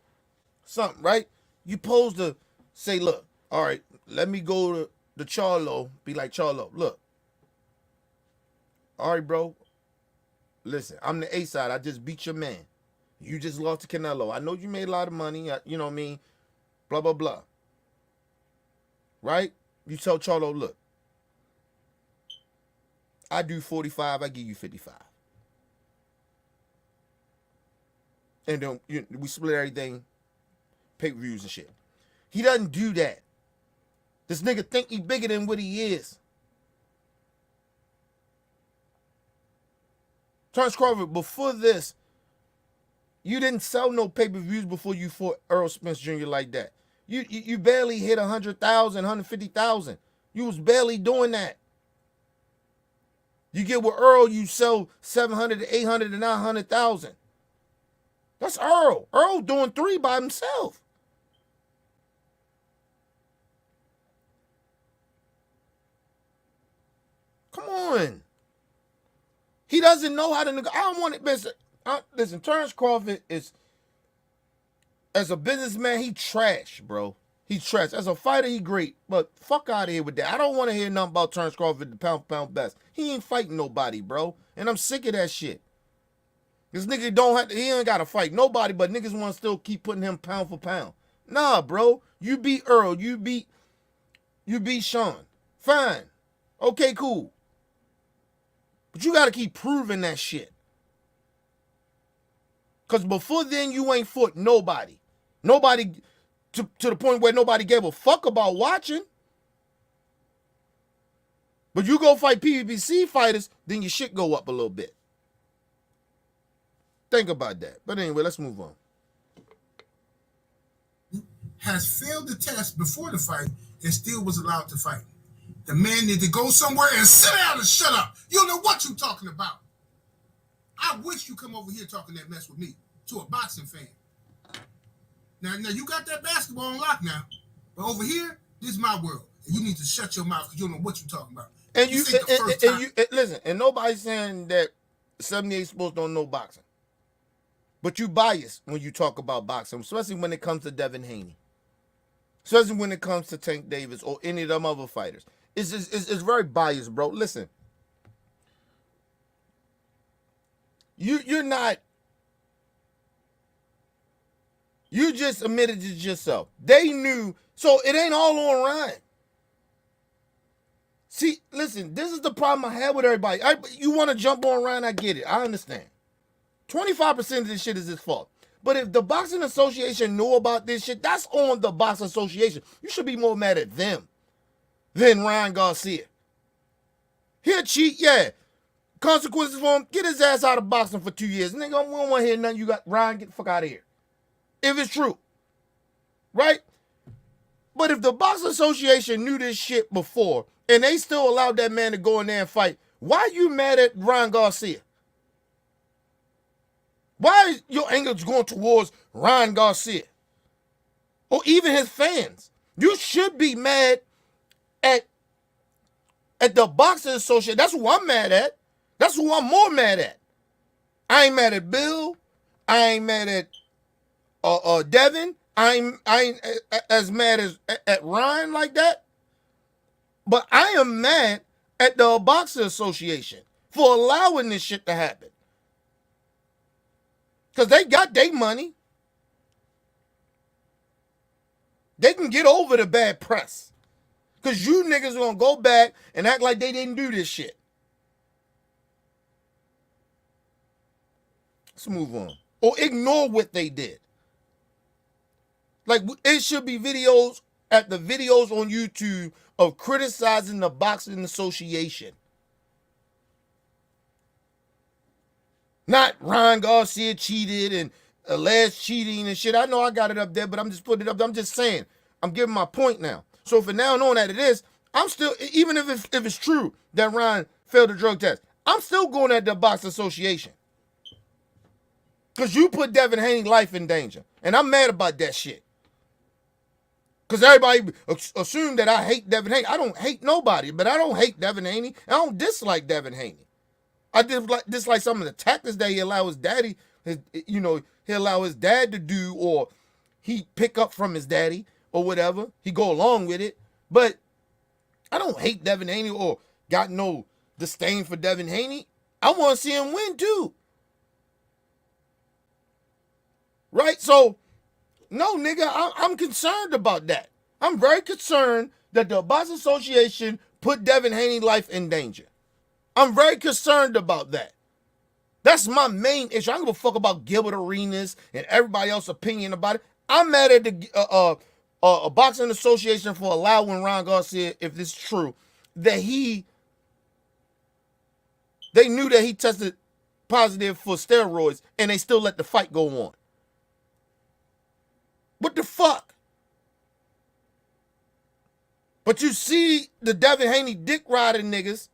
something, right? You supposed to say, look, all right, let me go to the Charlo, be like, Charlo, look, all right, bro, listen, I'm the A side. I just beat your man. You just lost to Canelo. I know you made a lot of money. You know what I mean? Blah, blah, blah. Right? You tell Charlo, look, I do 45. I give you 55. And then we split everything, pay-per-views and shit. He doesn't do that. This nigga think he bigger than what he is. Terrence Crawford, before this, you didn't sell no pay-per-views before you fought Earl Spence Jr. like that. You barely hit 100,000, 150,000. You was barely doing that. You get with Earl, you sell 700 to 800 to 900,000. That's Earl. Earl doing 3 by himself. Come on. He doesn't know how to I don't want it. Listen, Terrence Crawford is, as a businessman, he trash, bro. He's trash. As a fighter, he great. But fuck out of here with that. I don't want to hear nothing about Terrence Crawford, the pound best. He ain't fighting nobody, bro. And I'm sick of that shit. This nigga he ain't got to fight nobody, but niggas want to still keep putting him pound for pound. Nah, bro. You beat Earl. You beat Sean. Fine. Okay, cool. But you got to keep proving that shit. Because before then, you ain't fought nobody. Nobody, to the point where nobody gave a fuck about watching. But you go fight PBC fighters, then your shit go up a little bit. Think about that. But anyway, let's move on. Has failed the test before the fight and still was allowed to fight. The man need to go somewhere and sit down and shut up. You don't know what you're talking about. I wish you come over here talking that mess with me, to a boxing fan. Now you got that basketball on lock now, but over here, this is my world. And you need to shut your mouth because you don't know what you're talking about. And listen, and nobody's saying that 78 sports don't know boxing. But you biased when you talk about boxing, especially when it comes to Devin Haney. Especially when it comes to Tank Davis or any of them other fighters. It's very biased, bro. Listen. You're not. You just admitted it yourself. They knew. So it ain't all on Ryan. See, listen, this is the problem I have with everybody. You want to jump on Ryan, I get it. I understand. 25% of this shit is his fault. But if the Boxing Association knew about this shit, that's on the Boxing Association. You should be more mad at them than Ryan Garcia. He'll cheat, yeah. Consequences for him, get his ass out of boxing for 2 years. Nigga, we don't want to hear nothing you got. Ryan, get the fuck out of here. If it's true. Right? But if the Boxing Association knew this shit before and they still allowed that man to go in there and fight, why are you mad at Ryan Garcia? Why is your anger going towards Ryan Garcia? Or even his fans? You should be mad at the Boxing Association. That's who I'm mad at. That's who I'm more mad at. I ain't mad at Bill. I ain't mad at Devin. I ain't as mad as at Ryan like that. But I am mad at the Boxing Association for allowing this shit to happen. Because they got their money. They can get over the bad press. Because you niggas are going to go back and act like they didn't do this shit. Let's move on. Or ignore what they did. Like, it should be videos on YouTube of criticizing the Boxing Association. Not Ryan Garcia cheated and alleged cheating and shit. I know I got it up there, but I'm just putting it up. I'm just saying. I'm giving my point now. So for now knowing that it is, I'm still, even if it's true that Ryan failed the drug test, I'm still going at the Boxing Association. Because you put Devin Haney's life in danger. And I'm mad about that shit. Because everybody assumed that I hate Devin Haney. I don't hate nobody, but I don't hate Devin Haney. I don't dislike Devin Haney. I dislike some of the tactics that he allow his daddy, he allow his dad to do, or he pick up from his daddy or whatever. He go along with it. But I don't hate Devin Haney or got no disdain for Devin Haney. I want to see him win too. Right? So, no, nigga, I'm concerned about that. I'm very concerned that the Boxing Association put Devin Haney's life in danger. I'm very concerned about that. That's my main issue. I don't give a fuck about Gilbert Arenas and everybody else's opinion about it. I'm mad at the Boxing Association for allowing Ryan Garcia, if this is true, that they knew that he tested positive for steroids and they still let the fight go on. What the fuck? But you see the Devin Haney dick riding niggas.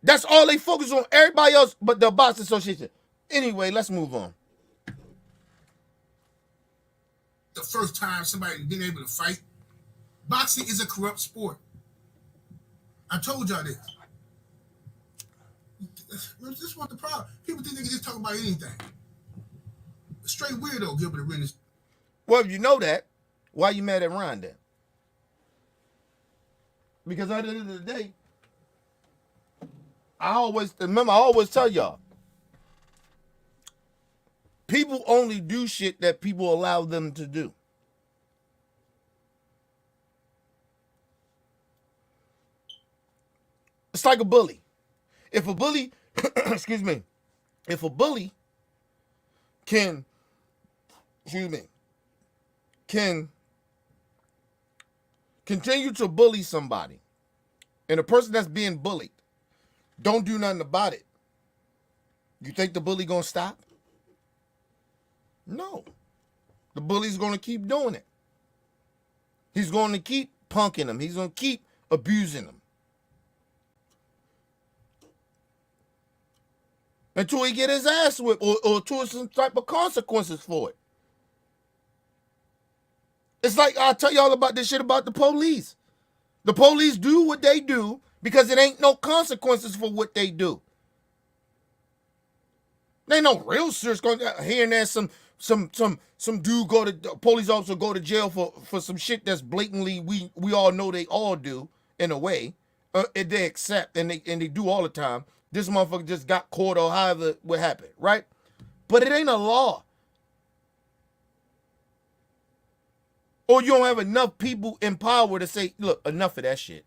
That's all they focus on. Everybody else but the Boxing Association. Anyway, let's move on. The first time somebody been able to fight. Boxing is a corrupt sport. I told y'all this. This is what the problem. People think they can just talk about anything. Straight weirdo, Gilbert Arenas. Well, if you know that, why you mad at Ryan then? Because at the end of the day, I always tell y'all, people only do shit that people allow them to do. It's like a bully. If a bully, excuse me, if a bully can continue to bully somebody, and the person that's being bullied don't do nothing about it, you think the bully gonna stop? No. The bully's gonna keep doing it. He's gonna keep punking him. He's gonna keep abusing him. Until he get his ass whipped or to some type of consequences for it. It's like I tell y'all about this shit about the police. The police do what they do because it ain't no consequences for what they do. There ain't no real serious going here and there. Some dude go to police officer go to jail for some shit that's blatantly we all know they all do in a way. And they accept and they do all the time. This motherfucker just got caught or however what happened, right? But it ain't a law. Or you don't have enough people in power to say, look, enough of that shit.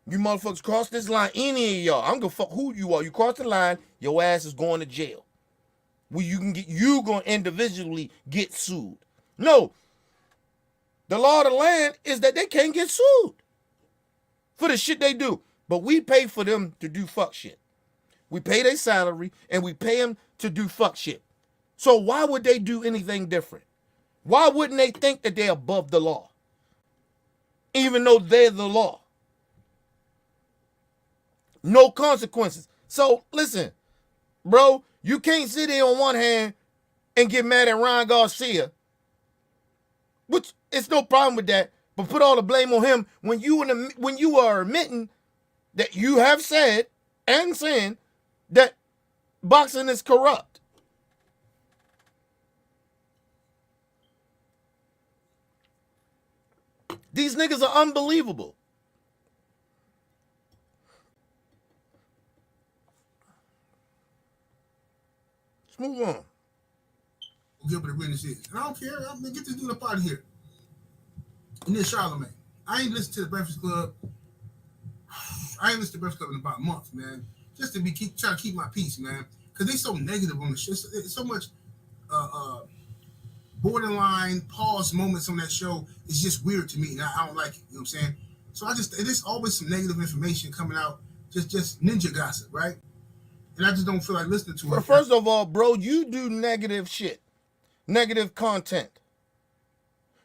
You motherfuckers cross this line, any of y'all, I don't give a fuck who you are. You cross the line, your ass is going to jail. Where you gonna individually get sued. No, the law of the land is that they can't get sued for the shit they do. But we pay for them to do fuck shit. We pay their salary and we pay them to do fuck shit. So why would they do anything different? Why wouldn't they think that they're above the law? Even though they're the law. No consequences. So listen, bro, you can't sit there on one hand and get mad at Ryan Garcia, which it's no problem with that, but put all the blame on him when you are admitting that you have said and saying that boxing is corrupt. These niggas are unbelievable. Let's move on. Gilbert Arenas is. And I don't care. I'm gonna get this dude up out of here. And then Charlemagne. I ain't listened to the Breakfast Club. I ain't listened to the Breakfast Club in about a month, man. Just to trying to keep my peace, man. Because they so negative on the shit. It's so much borderline pause moments on that show. It's just weird to me, and I don't like it. You know what I'm saying? So there's always some negative information coming out. Just ninja gossip, right? And I just don't feel like listening to it. First of all, bro, you do negative shit. Negative content.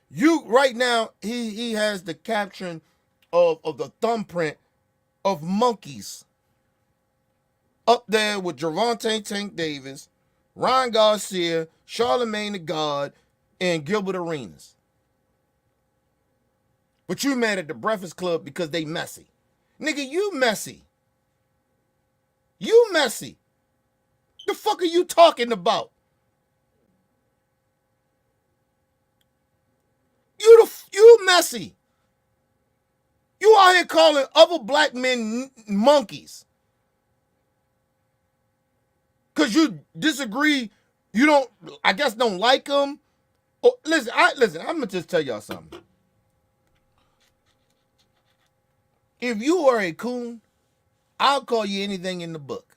You right now, he has the caption of the thumbprint of monkeys up there with Gervonta Tank Davis, Ryan Garcia, Charlemagne the God, and Gilbert Arenas. But you mad at the Breakfast Club because they messy. Nigga, you messy. You messy. The fuck are you talking about? You messy. You out here calling other black men monkeys. Cause you disagree, you don't, I guess don't like them. Oh, listen, I'm gonna just tell y'all something. If you are a coon, I'll call you anything in the book.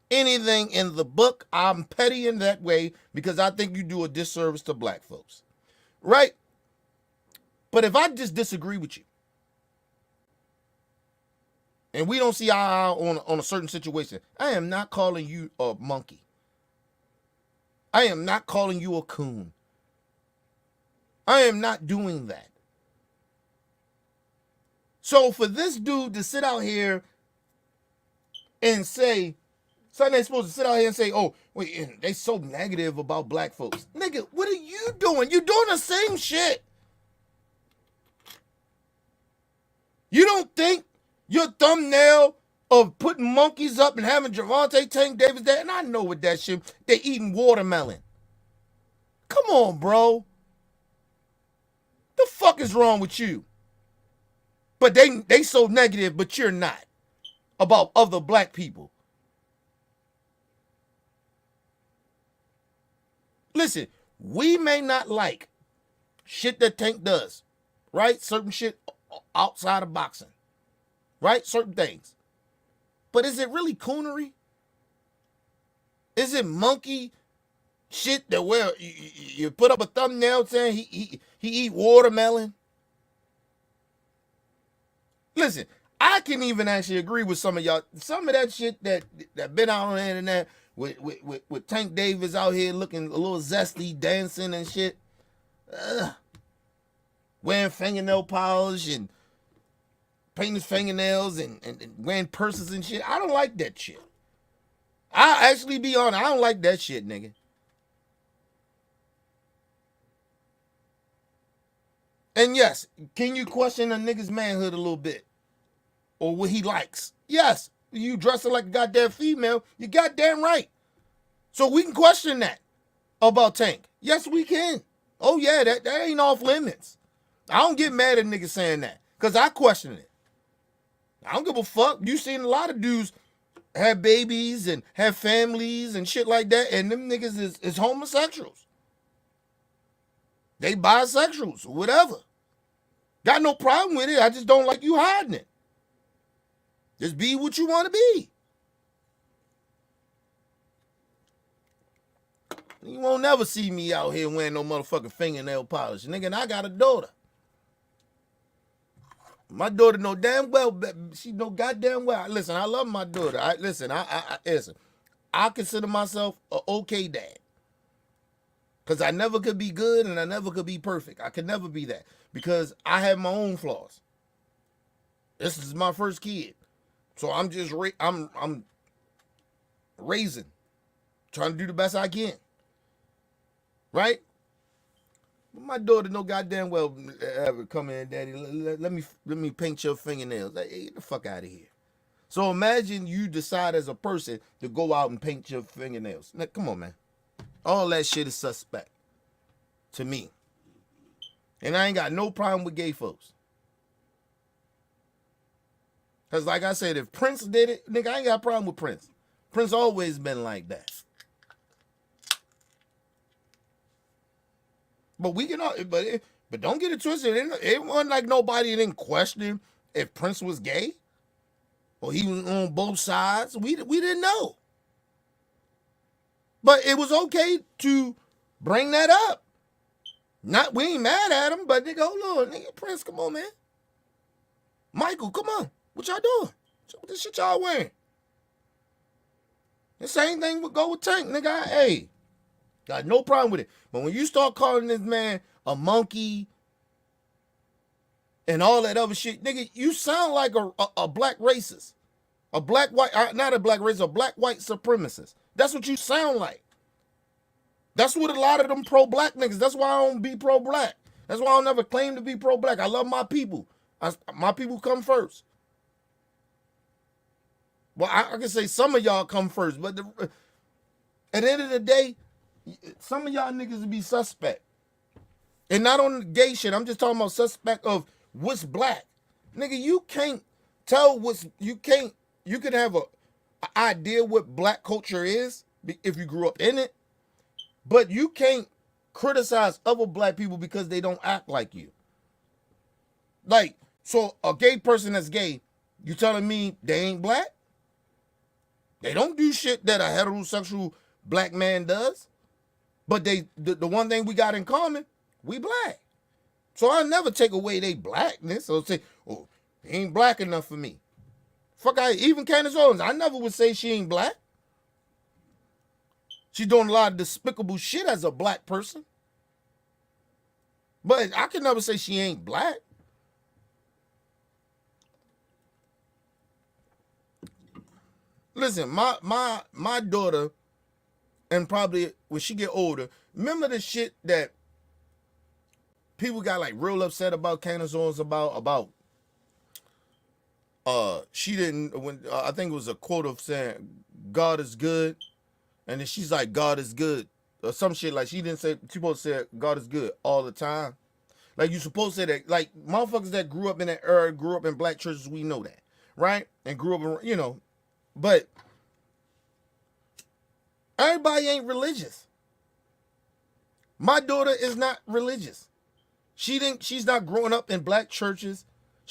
Anything in the book, I'm petty in that way because I think you do a disservice to black folks. Right? But if I just disagree with you, and we don't see eye on a certain situation, I am not calling you a monkey. I am not calling you a coon. I am not doing that. So for this dude to sit out here and say, something supposed to sit out here and say, oh, wait, they so negative about black folks. Nigga, what are you doing? You're doing the same shit. You don't think your thumbnail of putting monkeys up and having Gervonta Tank Davis there, and I know what that shit, they eating watermelon. Come on, bro. The fuck is wrong with you? But they so negative, but you're not. About other black people. Listen, we may not like shit that Tank does, right? Certain shit outside of boxing, right? Certain things. But is it really coonery? Is it monkey shit that where you put up a thumbnail saying he eat watermelon? Listen, I can even actually agree with some of y'all. Some of that shit that been out on the internet with Tank Davis out here looking a little zesty, dancing and shit. Wearing fingernail polish and painting his fingernails and wearing purses and shit. I don't like that shit. I actually be honest, I don't like that shit, nigga. And yes, can you question a nigga's manhood a little bit? Or what he likes? Yes. You dressing like a goddamn female, you goddamn right. So we can question that about Tank. Yes, we can. Oh yeah, that ain't off limits. I don't get mad at niggas saying that. Because I question it. I don't give a fuck. You seen a lot of dudes have babies and have families and shit like that, and them niggas is homosexuals. They bisexuals, whatever. Got no problem with it. I just don't like you hiding it. Just be what you want to be. You won't never see me out here wearing no motherfucking fingernail polish. Nigga, and I got a daughter. My daughter know damn well, she know goddamn well. Listen, I love my daughter. Listen. I consider myself an okay dad. Because I never could be good and I never could be perfect. I could never be that. Because I have my own flaws. This is my first kid. So I'm just, I'm raising. Trying to do the best I can. Right? My daughter know goddamn well ever come in, daddy, let me paint your fingernails. Like, hey, get the fuck out of here. So imagine you decide as a person to go out and paint your fingernails. Now, come on, man. All that shit is suspect to me. And I ain't got no problem with gay folks. Because like I said, if Prince did it, nigga, I ain't got a problem with Prince. Prince always been like that. But we can all, but don't get it twisted. It wasn't like nobody didn't question if Prince was gay or he was on both sides. We didn't know. But it was okay to bring that up. We ain't mad at him, but nigga, hold on, nigga, Prince, come on, man. Michael, come on. What y'all doing? What this shit y'all wearing? The same thing would go with Tank, nigga. Hey, got no problem with it. But when you start calling this man a monkey and all that other shit, nigga, you sound like a black racist. A black white, not a black racist, a black white supremacist. That's what you sound like. That's what a lot of them pro-black niggas, that's why I don't be pro-black. That's why I don't never claim to be pro-black. I love my people. My people come first. Well, I can say some of y'all come first, but at the end of the day, some of y'all niggas will be suspect. And not on the gay shit. I'm just talking about suspect of what's black. Nigga, you can't tell you can have an idea what black culture is if you grew up in it, but you can't criticize other black people because they don't act like you. Like, so a gay person that's gay, you telling me they ain't black? They don't do shit that a heterosexual black man does. But the one thing we got in common, we black. So I'll never take away their blackness or say, oh, he ain't black enough for me. Even Candace Owens, I never would say she ain't black. She's doing a lot of despicable shit as a black person. But I can never say she ain't black. Listen, my daughter, and probably when she get older, remember the shit that people got like real upset about Candace Owens about she didn't, when I think it was a quote of saying God is good, and then she's like God is good or some shit, like she didn't say, she supposed to say God is good all the time. Like you supposed to say that, like motherfuckers that grew up in that era, grew up in black churches, we know that, right? And grew up in, but everybody ain't religious. My daughter is not religious. She's not growing up in black churches.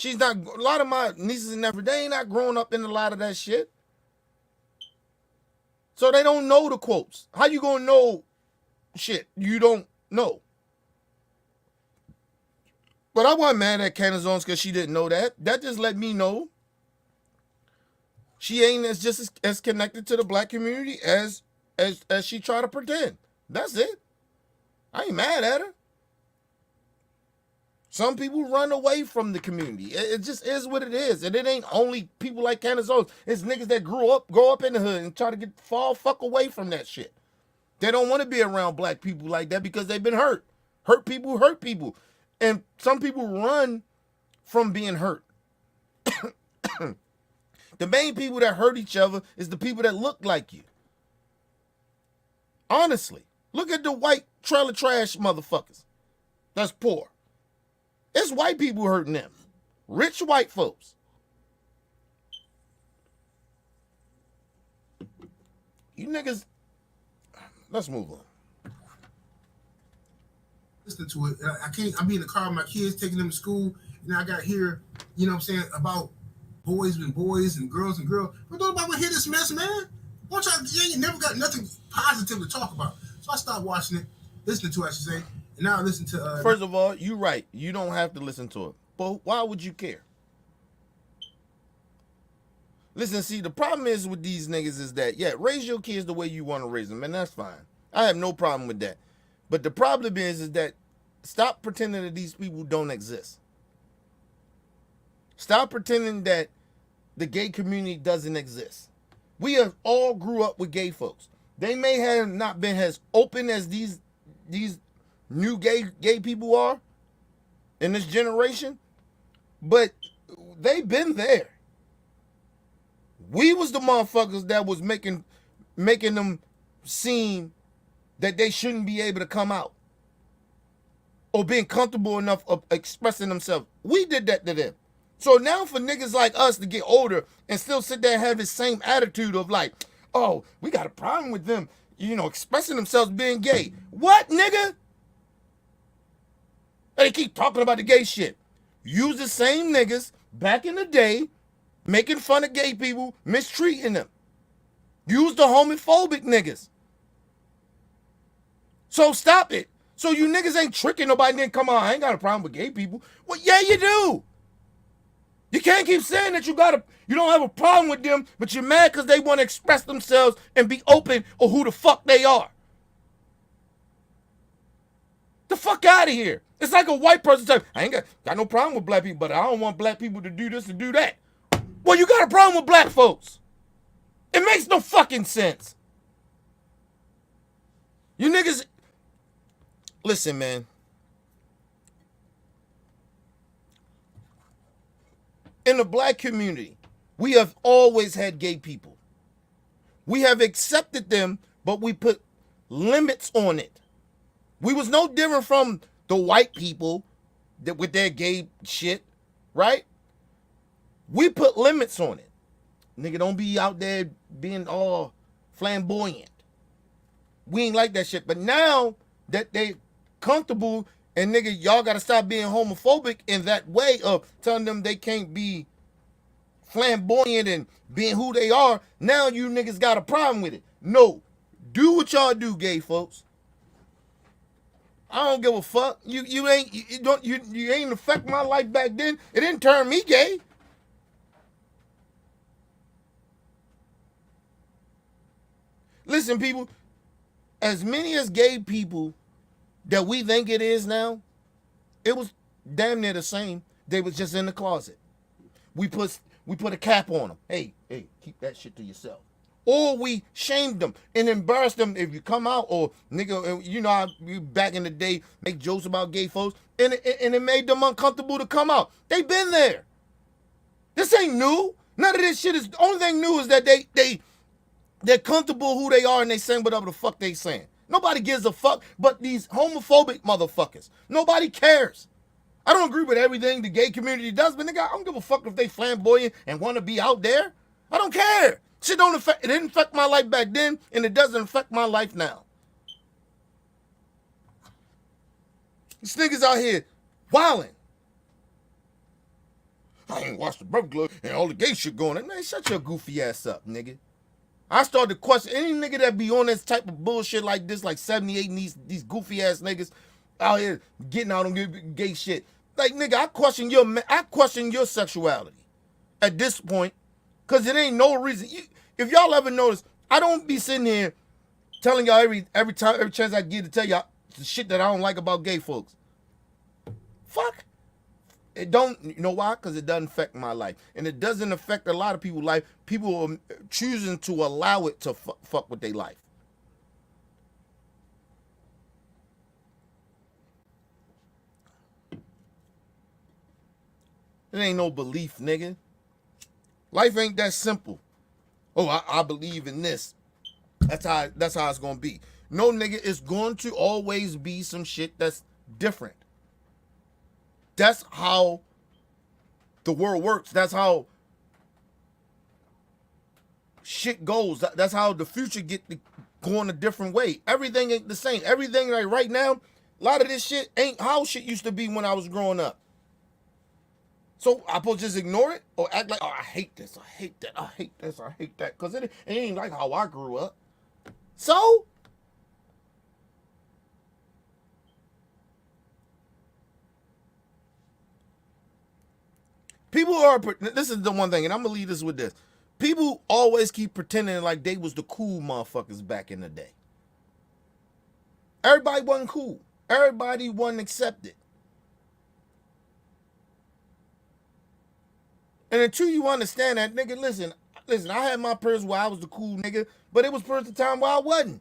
A lot of my nieces and nephews, they ain't not growing up in a lot of that shit. So they don't know the quotes. How you gonna know shit you don't know? But I wasn't mad at Candace Owens because she didn't know that. That just let me know she ain't as connected to the black community as she try to pretend. That's it. I ain't mad at her. Some people run away from the community. It just is what it is. And it ain't only people like Candace Owens. It's niggas that grow up in the hood and try to fuck away from that shit. They don't want to be around black people like that because they've been hurt. Hurt people. And some people run from being hurt. The main people that hurt each other is the people that look like you. Honestly, look at the white trailer trash motherfuckers. That's poor. It's white people hurting them. Rich white folks. You niggas, let's move on. Listen to it. I be in the car with my kids, taking them to school, and I got to hear, about boys and boys and girls. But nobody would hear this mess, man. Won't y'all? You ain't never got nothing positive to talk about. So I stopped watching it, listening to it, I should say, and now I listen to. First of all, you're right. You don't have to listen to it, but why would you care? Listen, see, the problem is with these niggas is that, yeah, raise your kids the way you want to raise them, and that's fine. I have no problem with that. But the problem is that stop pretending that these people don't exist. Stop pretending that the gay community doesn't exist. We have all grew up with gay folks. They may have not been as open as these new gay people are in this generation, but they've been there. We was the motherfuckers that was making them seem that they shouldn't be able to come out or being comfortable enough of expressing themselves. We did that to them. So now for niggas like us to get older and still sit there and have this same attitude of like, oh, we got a problem with them, expressing themselves being gay. What, nigga? They keep talking about the gay shit. Use the same niggas back in the day making fun of gay people, mistreating them. Use the homophobic niggas. So stop it. So you niggas ain't tricking nobody and then come on, I ain't got a problem with gay people. Well, yeah, you do. You can't keep saying that you don't have a problem with them, but you're mad because they want to express themselves and be open or who the fuck they are. The fuck out of here. It's like a white person saying, I ain't got no problem with black people, but I don't want black people to do this and do that. Well, you got a problem with black folks. It makes no fucking sense. You niggas, listen, man. In the black community, we have always had gay people. We have accepted them, but we put limits on it. We was no different from the white people that with their gay shit, right? We put limits on it. Nigga, don't be out there being all flamboyant. We ain't like that shit. But now that they comfortable and nigga, y'all gotta stop being homophobic in that way of telling them they can't be flamboyant and being who they are. Now you niggas got a problem with it. No. Do what y'all do, gay folks. I don't give a fuck. You ain't affect my life back then. It didn't turn me gay. Listen, people, as many as gay people that we think it is now, it was damn near the same. They was just in the closet. We put a cap on them. Hey, keep that shit to yourself. Or we shamed them and embarrassed them if you come out, or nigga, how we back in the day make jokes about gay folks, and it made them uncomfortable to come out. They been there. This ain't new. None of this shit is. The only thing new is that they're comfortable who they are and they saying whatever the fuck they saying. Nobody gives a fuck but these homophobic motherfuckers. Nobody cares. I don't agree with everything the gay community does, but nigga, I don't give a fuck if they flamboyant and want to be out there. I don't care. Shit it didn't affect my life back then, and it doesn't affect my life now. These niggas out here wilding. I ain't watched the Breakfast Club and all the gay shit going on. Man, shut your goofy ass up, nigga. I started to question any nigga that be on this type of bullshit like this, like 78 and these goofy ass niggas out here getting out on gay shit. Like, nigga, I question your sexuality at this point, cause it ain't no reason. If y'all ever notice, I don't be sitting here telling y'all every chance I get to tell y'all the shit that I don't like about gay folks. Fuck. It don't, you know why? Because it doesn't affect my life. And it doesn't affect a lot of people's life. People are choosing to allow it to fuck with their life. It ain't no belief, nigga. Life ain't that simple. Oh, I believe in this. That's how it's gonna be. No, nigga, it's going to always be some shit that's different. That's how the world works. That's how shit goes. That's how the future going a different way. Everything ain't the same. Everything like right now, a lot of this shit ain't how shit used to be when I was growing up. So I supposed to just ignore it or act like, oh, I hate this, I hate that, I hate this, I hate that, because it ain't like how I grew up. So people are, this is the one thing, and I'm gonna leave this with this. People always keep pretending like they was the cool motherfuckers back in the day. Everybody wasn't cool. Everybody wasn't accepted. And until you understand that, nigga, listen, I had my periods where I was the cool nigga, but it was periods of time where I wasn't.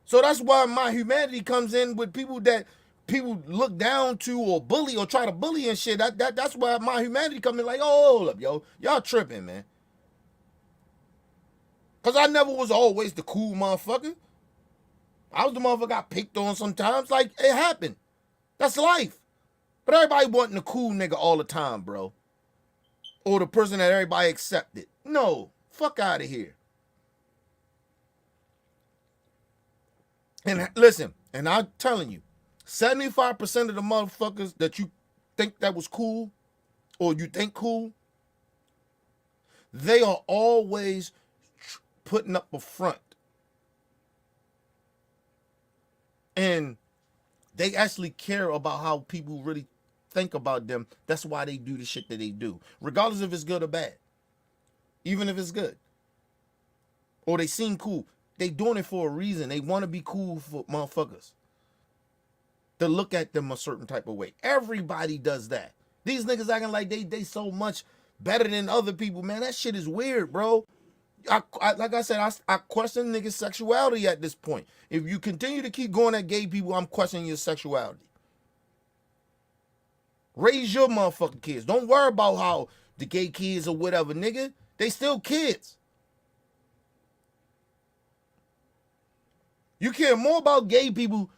So that's why my humanity comes in with people that people look down to or bully or try to bully and shit. That's why my humanity come in like, oh, hold up, yo. Y'all tripping, man. Because I never was always the cool motherfucker. I was the motherfucker got picked on sometimes. Like, it happened. That's life. But everybody wasn't the cool nigga all the time, bro. Or the person that everybody accepted. No. Fuck out of here. And listen, and I'm telling you, 75% of the motherfuckers that you think that was cool or you think cool, they are always putting up a front. And they actually care about how people really think about them. That's why they do the shit that they do, regardless if it's good or bad. Even if it's good. Or they seem cool. They doing it for a reason. They want to be cool for motherfuckers. To look at them a certain type of way. Everybody does that. These niggas acting like they so much better than other people, man. That shit is weird, bro. Like I said, I question niggas' sexuality at this point. If you continue to keep going at gay people, I'm questioning your sexuality. Raise your motherfucking kids. Don't worry about how the gay kids or whatever, nigga. They still kids. You care more about gay people,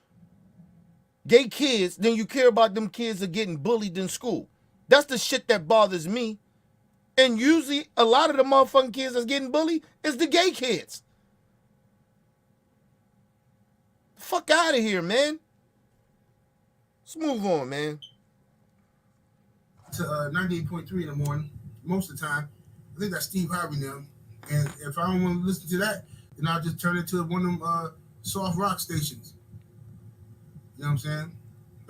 gay kids, than you care about them kids that are getting bullied in school. That's the shit that bothers me. And usually, a lot of the motherfucking kids that's getting bullied is the gay kids. Fuck out of here, man. Let's move on, man. To 98.3 in the morning, most of the time. I think that's Steve Harvey now. And if I don't want to listen to that, then I'll just turn it to one of them soft rock stations. You know what I'm saying?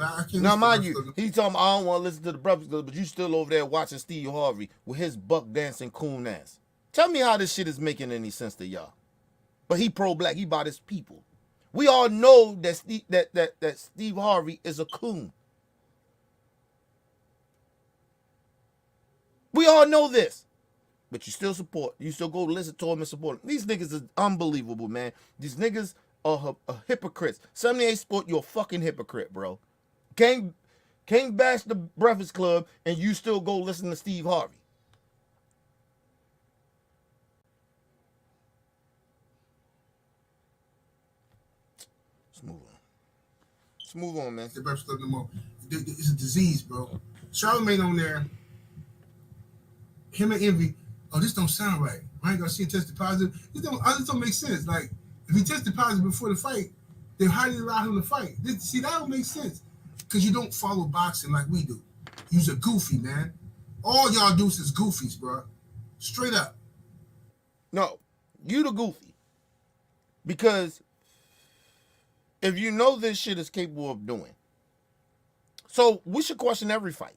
I can't now, mind you, he's talking about, I don't want to listen to the Breakfast Club, but you still over there watching Steve Harvey with his buck dancing coon ass. Tell me how this shit is making any sense to y'all. But he pro-black. He about his people. We all know that Steve Harvey is a coon. We all know this. But you still support. You still go listen to him and support him. These niggas is unbelievable, man. These niggas are hypocrites. 78 Sport, you're a fucking hypocrite, bro. Can't bash the Breakfast Club and you still go listen to Steve Harvey. Let's move on. Let's move on, man. The Breakfast Club no more. It's a disease, bro. Charlamagne on there. Him and Envy. Oh, this don't sound right. Ryan Garcia tested positive. This don't make sense. Like, if he tested positive before the fight, they highly allowed him to fight. See, that don't make sense. Because you don't follow boxing like we do. You's a goofy, man. All y'all do is goofies, bro. Straight up. No, you the goofy. Because if you know this shit is capable of doing, so we should question every fight.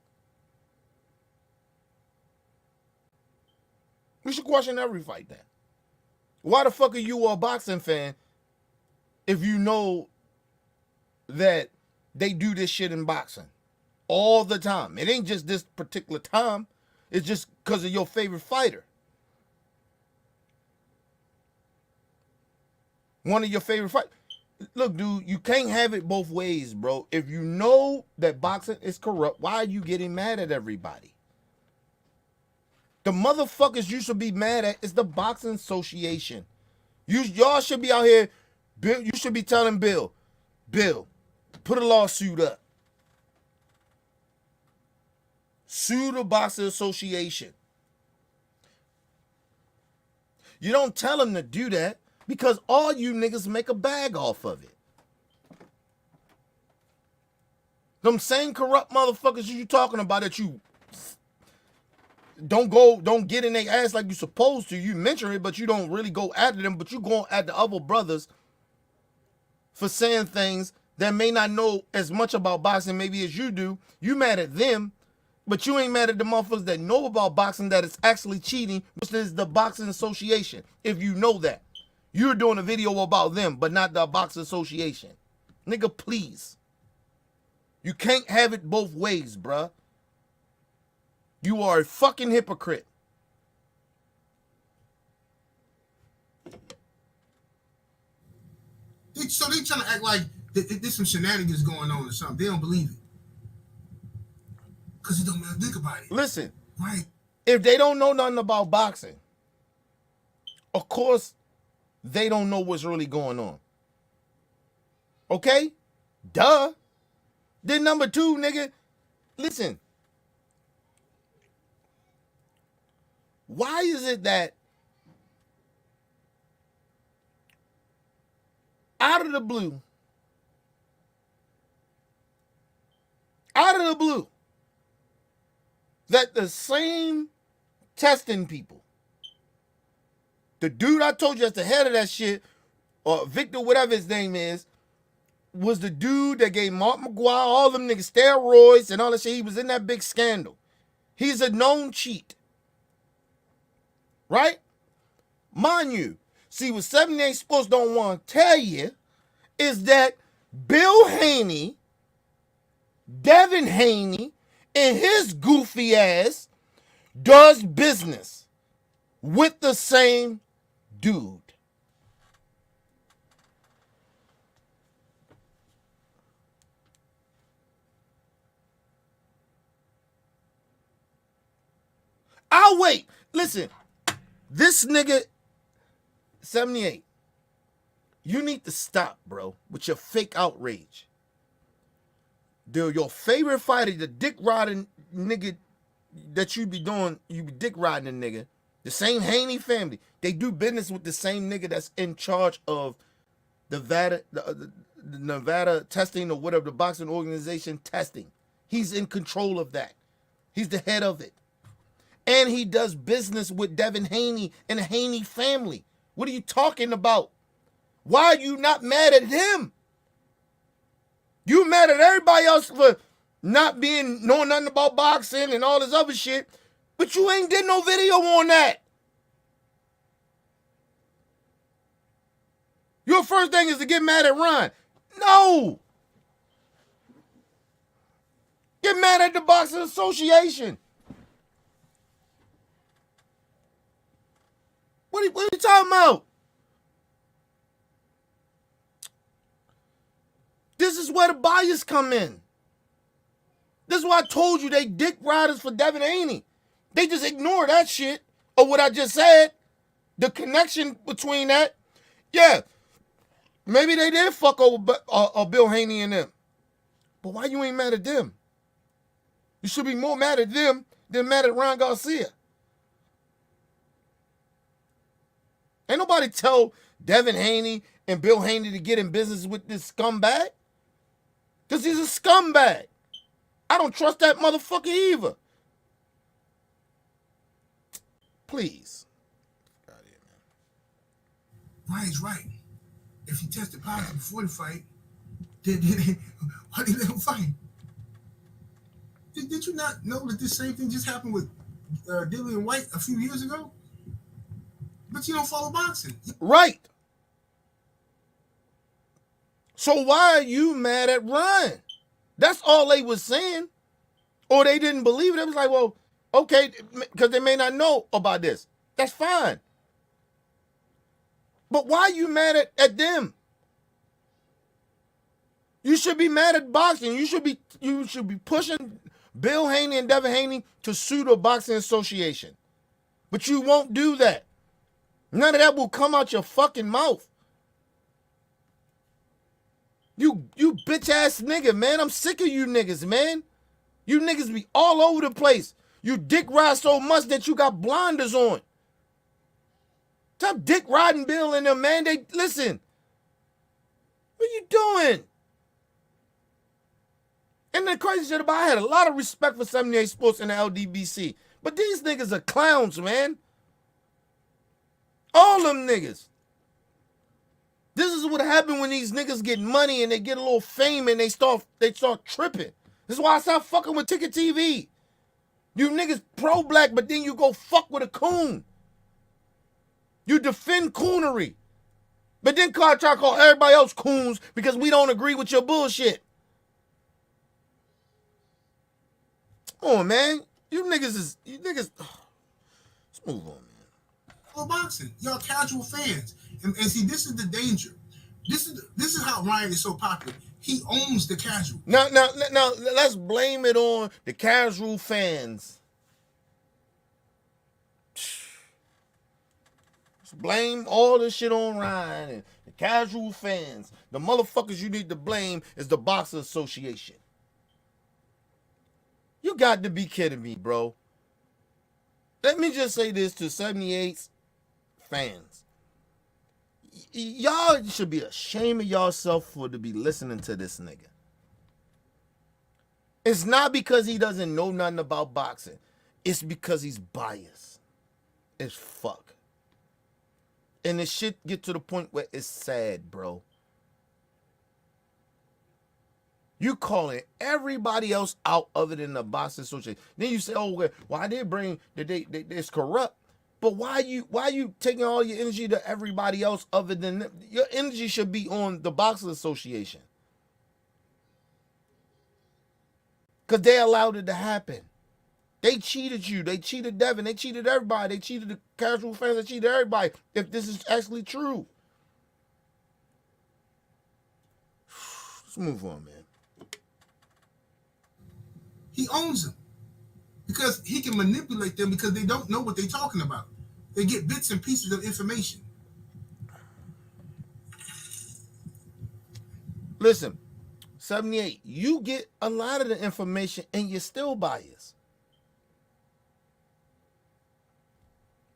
We should question every fight then. Why the fuck are you a boxing fan if you know that they do this shit in boxing all the time? It ain't just this particular time. It's just because of your favorite fighter. One of your favorite fighters. Look, dude, you can't have it both ways, bro. If you know that boxing is corrupt, why are you getting mad at everybody? The motherfuckers you should be mad at is the Boxing Association. Y'all should be out here, Bill. You should be telling Bill, put a lawsuit up. Sue the Boxing Association. You don't tell them to do that because all you niggas make a bag off of it. Them same corrupt motherfuckers you talking about that you don't get in their ass like you supposed to. You mention it, but you don't really go after them, but you go at the other brothers for saying things that may not know as much about boxing maybe as you do. You mad at them, but you ain't mad at the motherfuckers that know about boxing that it's actually cheating, which is the Boxing Association. If you know that. You're doing a video about them, but not the Boxing Association. Nigga, please. You can't have it both ways, bruh. You are a fucking hypocrite. So they trying to act like there's some shenanigans going on or something. They don't believe it. Because it don't matter. Think about it. Listen. Right. If they don't know nothing about boxing, of course, they don't know what's really going on. Okay? Duh. Then number two, nigga, listen. Why is it that out of the blue, that the same testing people, the dude I told you that's the head of that shit, or Victor, whatever his name is, was the dude that gave Mark McGuire, all them niggas, steroids and all that shit. He was in that big scandal. He's a known cheat. Right? Mind you, see what 78 Sports don't want to tell you is that Bill Haney, Devin Haney, and his goofy ass does business with the same dude. I'll wait. Listen, this nigga, 78, you need to stop, bro, with your fake outrage. Your favorite fighter, the dick riding nigga that you be doing, you be dick riding the nigga, the same Haney family, they do business with the same nigga that's in charge of the Vada, the Nevada testing or whatever, the boxing organization testing. He's in control of that. He's the head of it. And he does business with Devin Haney and the Haney family. What are you talking about? Why are you not mad at him? You mad at everybody else for not knowing nothing about boxing and all this other shit, but you ain't did no video on that. Your first thing is to get mad at Ron. No. Get mad at the Boxing Association. What are you talking about? This is where the bias come in. This is why I told you they dick riders for Devin Haney. They just ignore that shit or what I just said. The connection between that. Yeah, maybe they did fuck over Bill Haney and them. But why you ain't mad at them? You should be more mad at them than mad at Ron Garcia. Ain't nobody tell Devin Haney and Bill Haney to get in business with this scumbag. Because he's a scumbag. I don't trust that motherfucker either. Please. God, yeah, man. Ryan's right. If he tested positive before the fight, then why did they let him fight? Did you not know that this same thing just happened with Dillian White a few years ago? But you don't follow boxing. Right. So why are you mad at Ryan? That's all they was saying. Or they didn't believe it. It was like, well, okay, because they may not know about this. That's fine. But why are you mad at them? You should be mad at boxing. You should be pushing Bill Haney and Devin Haney to sue the Boxing Association. But you won't do that. None of that will come out your fucking mouth. You bitch ass nigga, man. I'm sick of you niggas, man. You niggas be all over the place. You dick ride so much that you got blinders on. Stop dick riding Bill and them, man. Listen. What are you doing? And the crazy shit about it, I had a lot of respect for 78 Sports and the LDBC. But these niggas are clowns, man. All them niggas. This is what happened when these niggas get money and they get a little fame and they start tripping. This is why I start fucking with Ticket TV. You niggas pro-black, but then you go fuck with a coon. You defend coonery. But then try to call everybody else coons because we don't agree with your bullshit. Come on, man. You niggas. Let's move on, man. For boxing, y'all casual fans, and see, this is the danger. This is how Ryan is so popular. He owns the casual. Now, let's blame it on the casual fans. Let's blame all this shit on Ryan and the casual fans. The motherfuckers you need to blame is the Boxer Association. You got to be kidding me, bro. Let me just say this to 78's fans. Y'all should be ashamed of yourself for to be listening to this nigga. It's not because he doesn't know nothing about boxing. It's because he's biased as fuck. And this shit get to the point where it's sad, bro. You calling everybody else out other than the Boxing Association. Then you say, oh, well, I did bring it's corrupt. But why you taking all your energy to everybody else other than them? Your energy should be on the Boxing Association. Because they allowed it to happen. They cheated you. They cheated Devin. They cheated everybody. They cheated the casual fans. They cheated everybody. If this is actually true. Let's move on, man. He owns them because he can manipulate them because they don't know what they're talking about. They get bits and pieces of information. Listen, 78, you get a lot of the information and you're still biased.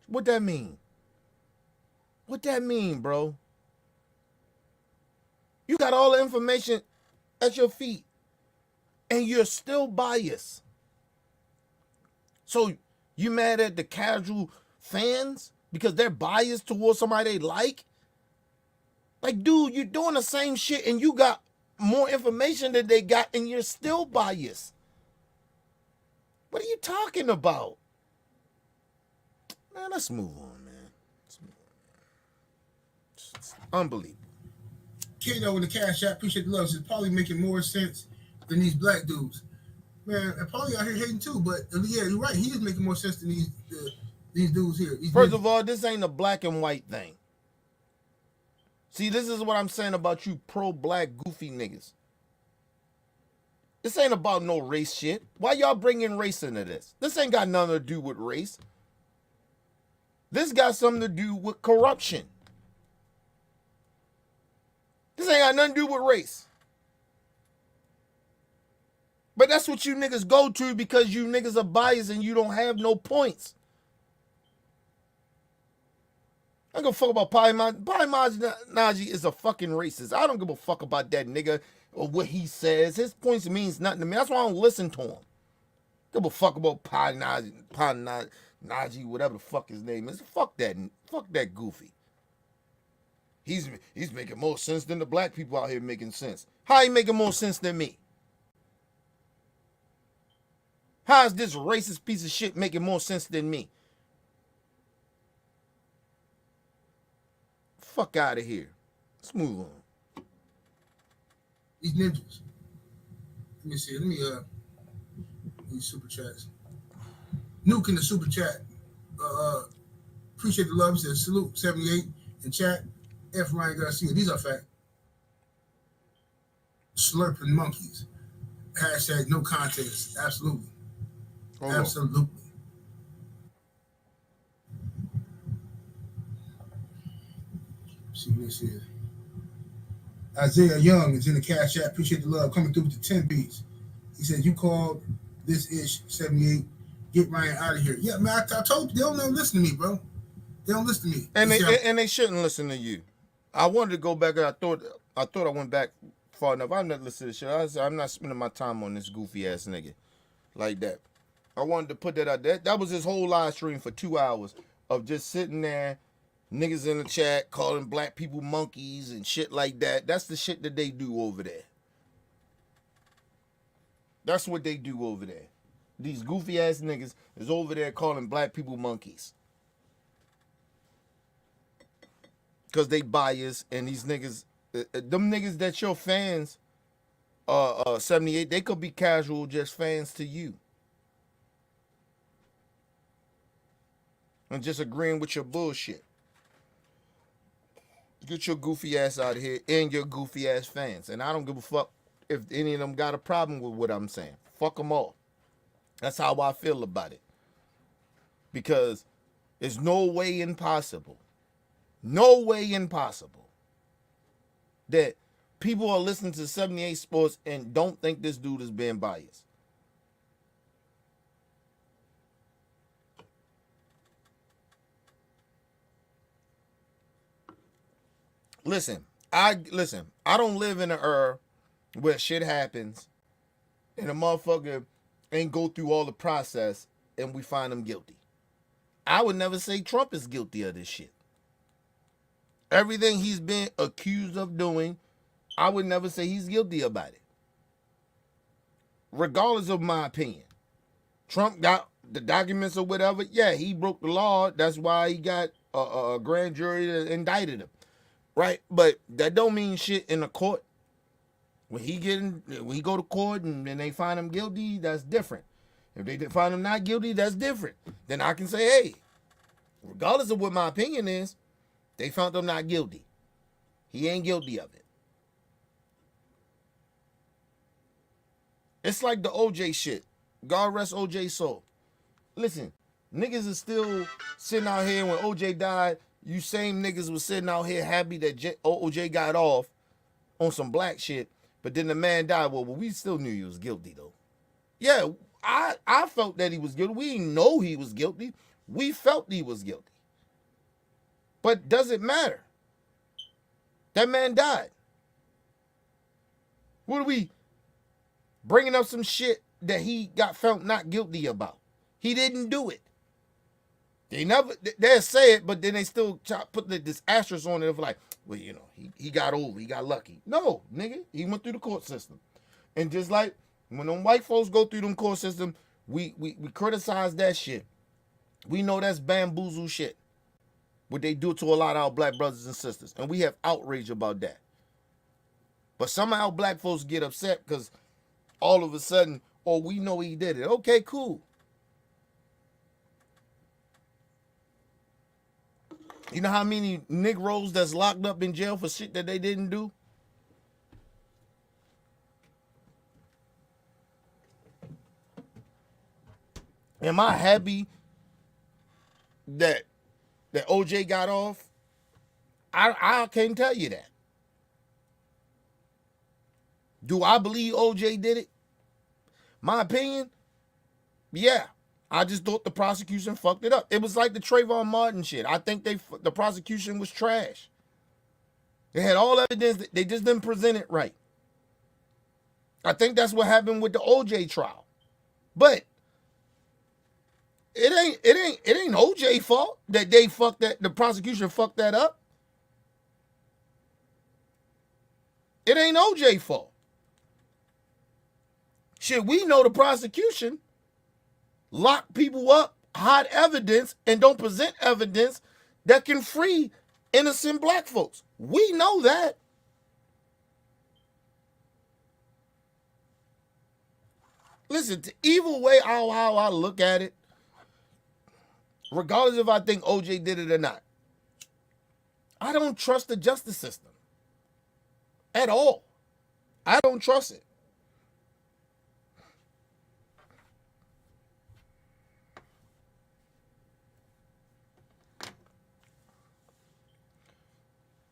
What that mean? What that mean, bro? You got all the information at your feet. And you're still biased. So you mad at the casual fans because they're biased towards somebody they like? Like, dude, you're doing the same shit and you got more information than they got and you're still biased. What are you talking about? Man, let's move on, man. Let's move on. It's unbelievable. Kato in the Cash App, appreciate the love. It's probably making more sense than these black dudes. Man, and probably out here hating too, but yeah, you're right. He is making more sense than these dudes here. First of all, this ain't a black and white thing. See, this is what I'm saying about you pro-black goofy niggas. This ain't about no race shit. Why y'all bringing race into this? This ain't got nothing to do with race. This got something to do with corruption. This ain't got nothing to do with race. But that's what you niggas go to because you niggas are biased and you don't have no points. I don't give a fuck about Pai Naji is a fucking racist. I don't give a fuck about that nigga or what he says. His points means nothing to me. That's why I don't listen to him. Give a fuck about Pai Naji, whatever the fuck his name is. Fuck that goofy. He's making more sense than the black people out here making sense. How he making more sense than me? How is this racist piece of shit making more sense than me? Fuck out of here. Let's move on. These ninjas. Let me see. These super chats. Nuke in the super chat. Appreciate the love. Says salute 78 in chat. F. Ryan Garcia. These are fact. Slurping monkeys. Hashtag no contest. Absolutely. Oh. Absolutely. See this here. Isaiah Young is in the Cash App. Appreciate the love. Coming through with the 10 beats. He says, you called this ish 78. Get Ryan out of here. Yeah, man, I told you, they don't listen to me, bro. They don't listen to me. And they shouldn't listen to you. I wanted to go back. I thought I went back far enough. I'm not listening to this shit. I'm not spending my time on this goofy ass nigga like that. I wanted to put that out there. That was his whole live stream for 2 hours of just sitting there, niggas in the chat calling black people monkeys and shit like that. That's the shit that they do over there. That's what they do over there. These goofy ass niggas is over there calling black people monkeys. Because they biased, and these niggas, them niggas that your fans, 78, they could be casual just fans to you. And just agreeing with your bullshit. Get your goofy ass out of here and your goofy ass fans. And I don't give a fuck if any of them got a problem with what I'm saying. Fuck them all. That's how I feel about it. Because it's no way impossible that people are listening to 78 Sports and don't think this dude is being biased. Listen, I don't live in an era where shit happens and a motherfucker ain't go through all the process and we find him guilty. I would never say Trump is guilty of this shit. Everything he's been accused of doing, I would never say he's guilty about it. Regardless of my opinion. Trump got the documents or whatever. Yeah, he broke the law. That's why he got a grand jury that indicted him. Right? But that don't mean shit in a court. When he go to court and they find him guilty, that's different. If they find him not guilty, that's different. Then I can say, hey, regardless of what my opinion is, they found him not guilty. He ain't guilty of it. It's like the OJ shit. God rest OJ's soul. Listen, niggas is still sitting out here when OJ died. You same niggas was sitting out here happy that OJ got off on some black shit, but then the man died. Well, we still knew he was guilty, though. Yeah, I felt that he was guilty. We didn't know he was guilty. We felt he was guilty. But does it matter? That man died. What are we bringing up some shit that he got found not guilty about? He didn't do it. They'll say it, but then they still put this asterisk on it of like, well, you know, he got over, he got lucky. No, nigga, he went through the court system. And just like when them white folks go through them court system, we criticize that shit. We know that's bamboozle shit. What they do to a lot of our black brothers and sisters. And we have outrage about that. But somehow black folks get upset because all of a sudden, oh, we know he did it. Okay, cool. You know how many Negroes that's locked up in jail for shit that they didn't do? Am I happy that OJ got off? I can't tell you that. Do I believe OJ did it? My opinion, yeah. I just thought the prosecution fucked it up. It was like the Trayvon Martin shit. I think the prosecution was trash. They had all evidence. They just didn't present it right. I think that's what happened with the OJ trial. But it ain't OJ fault that the prosecution fucked that up. It ain't OJ fault. Shit, we know the prosecution lock people up, hide evidence, and don't present evidence that can free innocent black folks. We know that. Listen, to either way how I look at it, regardless if I think OJ did it or not, I don't trust the justice system at all. I don't trust it.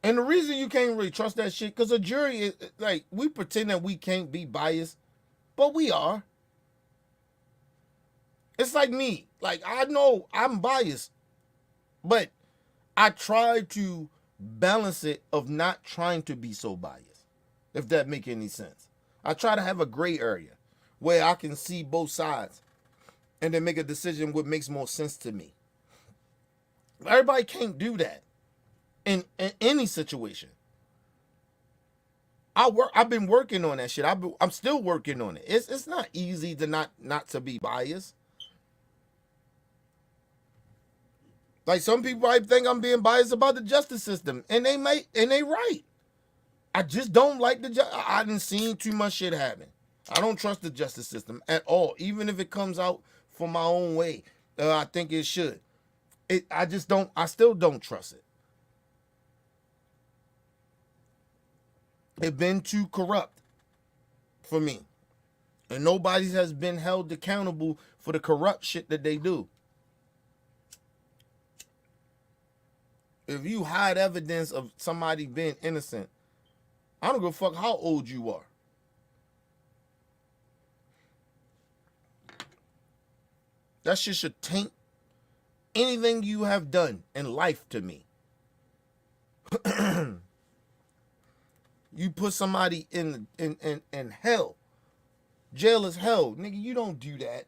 And the reason you can't really trust that shit, because a jury is like, we pretend that we can't be biased, but we are. It's like me. Like, I know I'm biased, but I try to balance it of not trying to be so biased. if that make any sense. I try to have a gray area where I can see both sides and then make a decision what makes more sense to me. Everybody can't do that in any situation. I've been working on that shit. I'm still working on it. It's not easy to not to be biased. Like some people might think I'm being biased about the justice system, and they right. I just don't like I done seen too much shit happen. I don't trust the justice system at all, even if it comes out from my own way. I think it should. I still don't trust it. It's been too corrupt for me. And nobody has been held accountable for the corrupt shit that they do. If you hide evidence of somebody being innocent, I don't give a fuck how old you are. That shit should taint anything you have done in life to me. You put somebody in hell. Jail is hell. Nigga, you don't do that.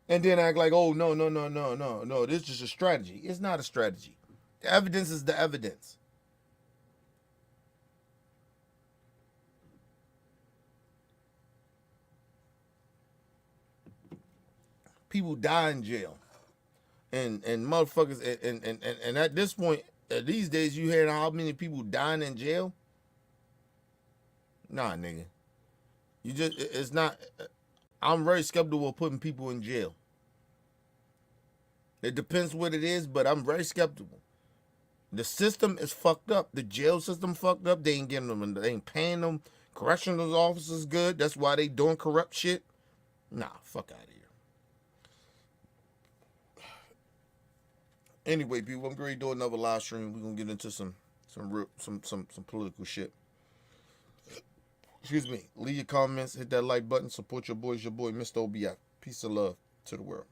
And then act like, oh, no. This is just a strategy. It's not a strategy. The evidence is the evidence. People die in jail. And motherfuckers, and at this point, these days, you hear how many people dying in jail? Nah, nigga. It's not, I'm very skeptical of putting people in jail. It depends what it is, but I'm very skeptical. The system is fucked up. The jail system fucked up. They ain't getting them, they ain't paying them. Correctional officers good. That's why they doing corrupt shit. Nah, fuck out of here. Anyway, people, I'm going to do another live stream. We're going to get into some political shit. Excuse me. Leave your comments. Hit that like button. Support your boys. Your boy, Mr. OBF. Peace and love to the world.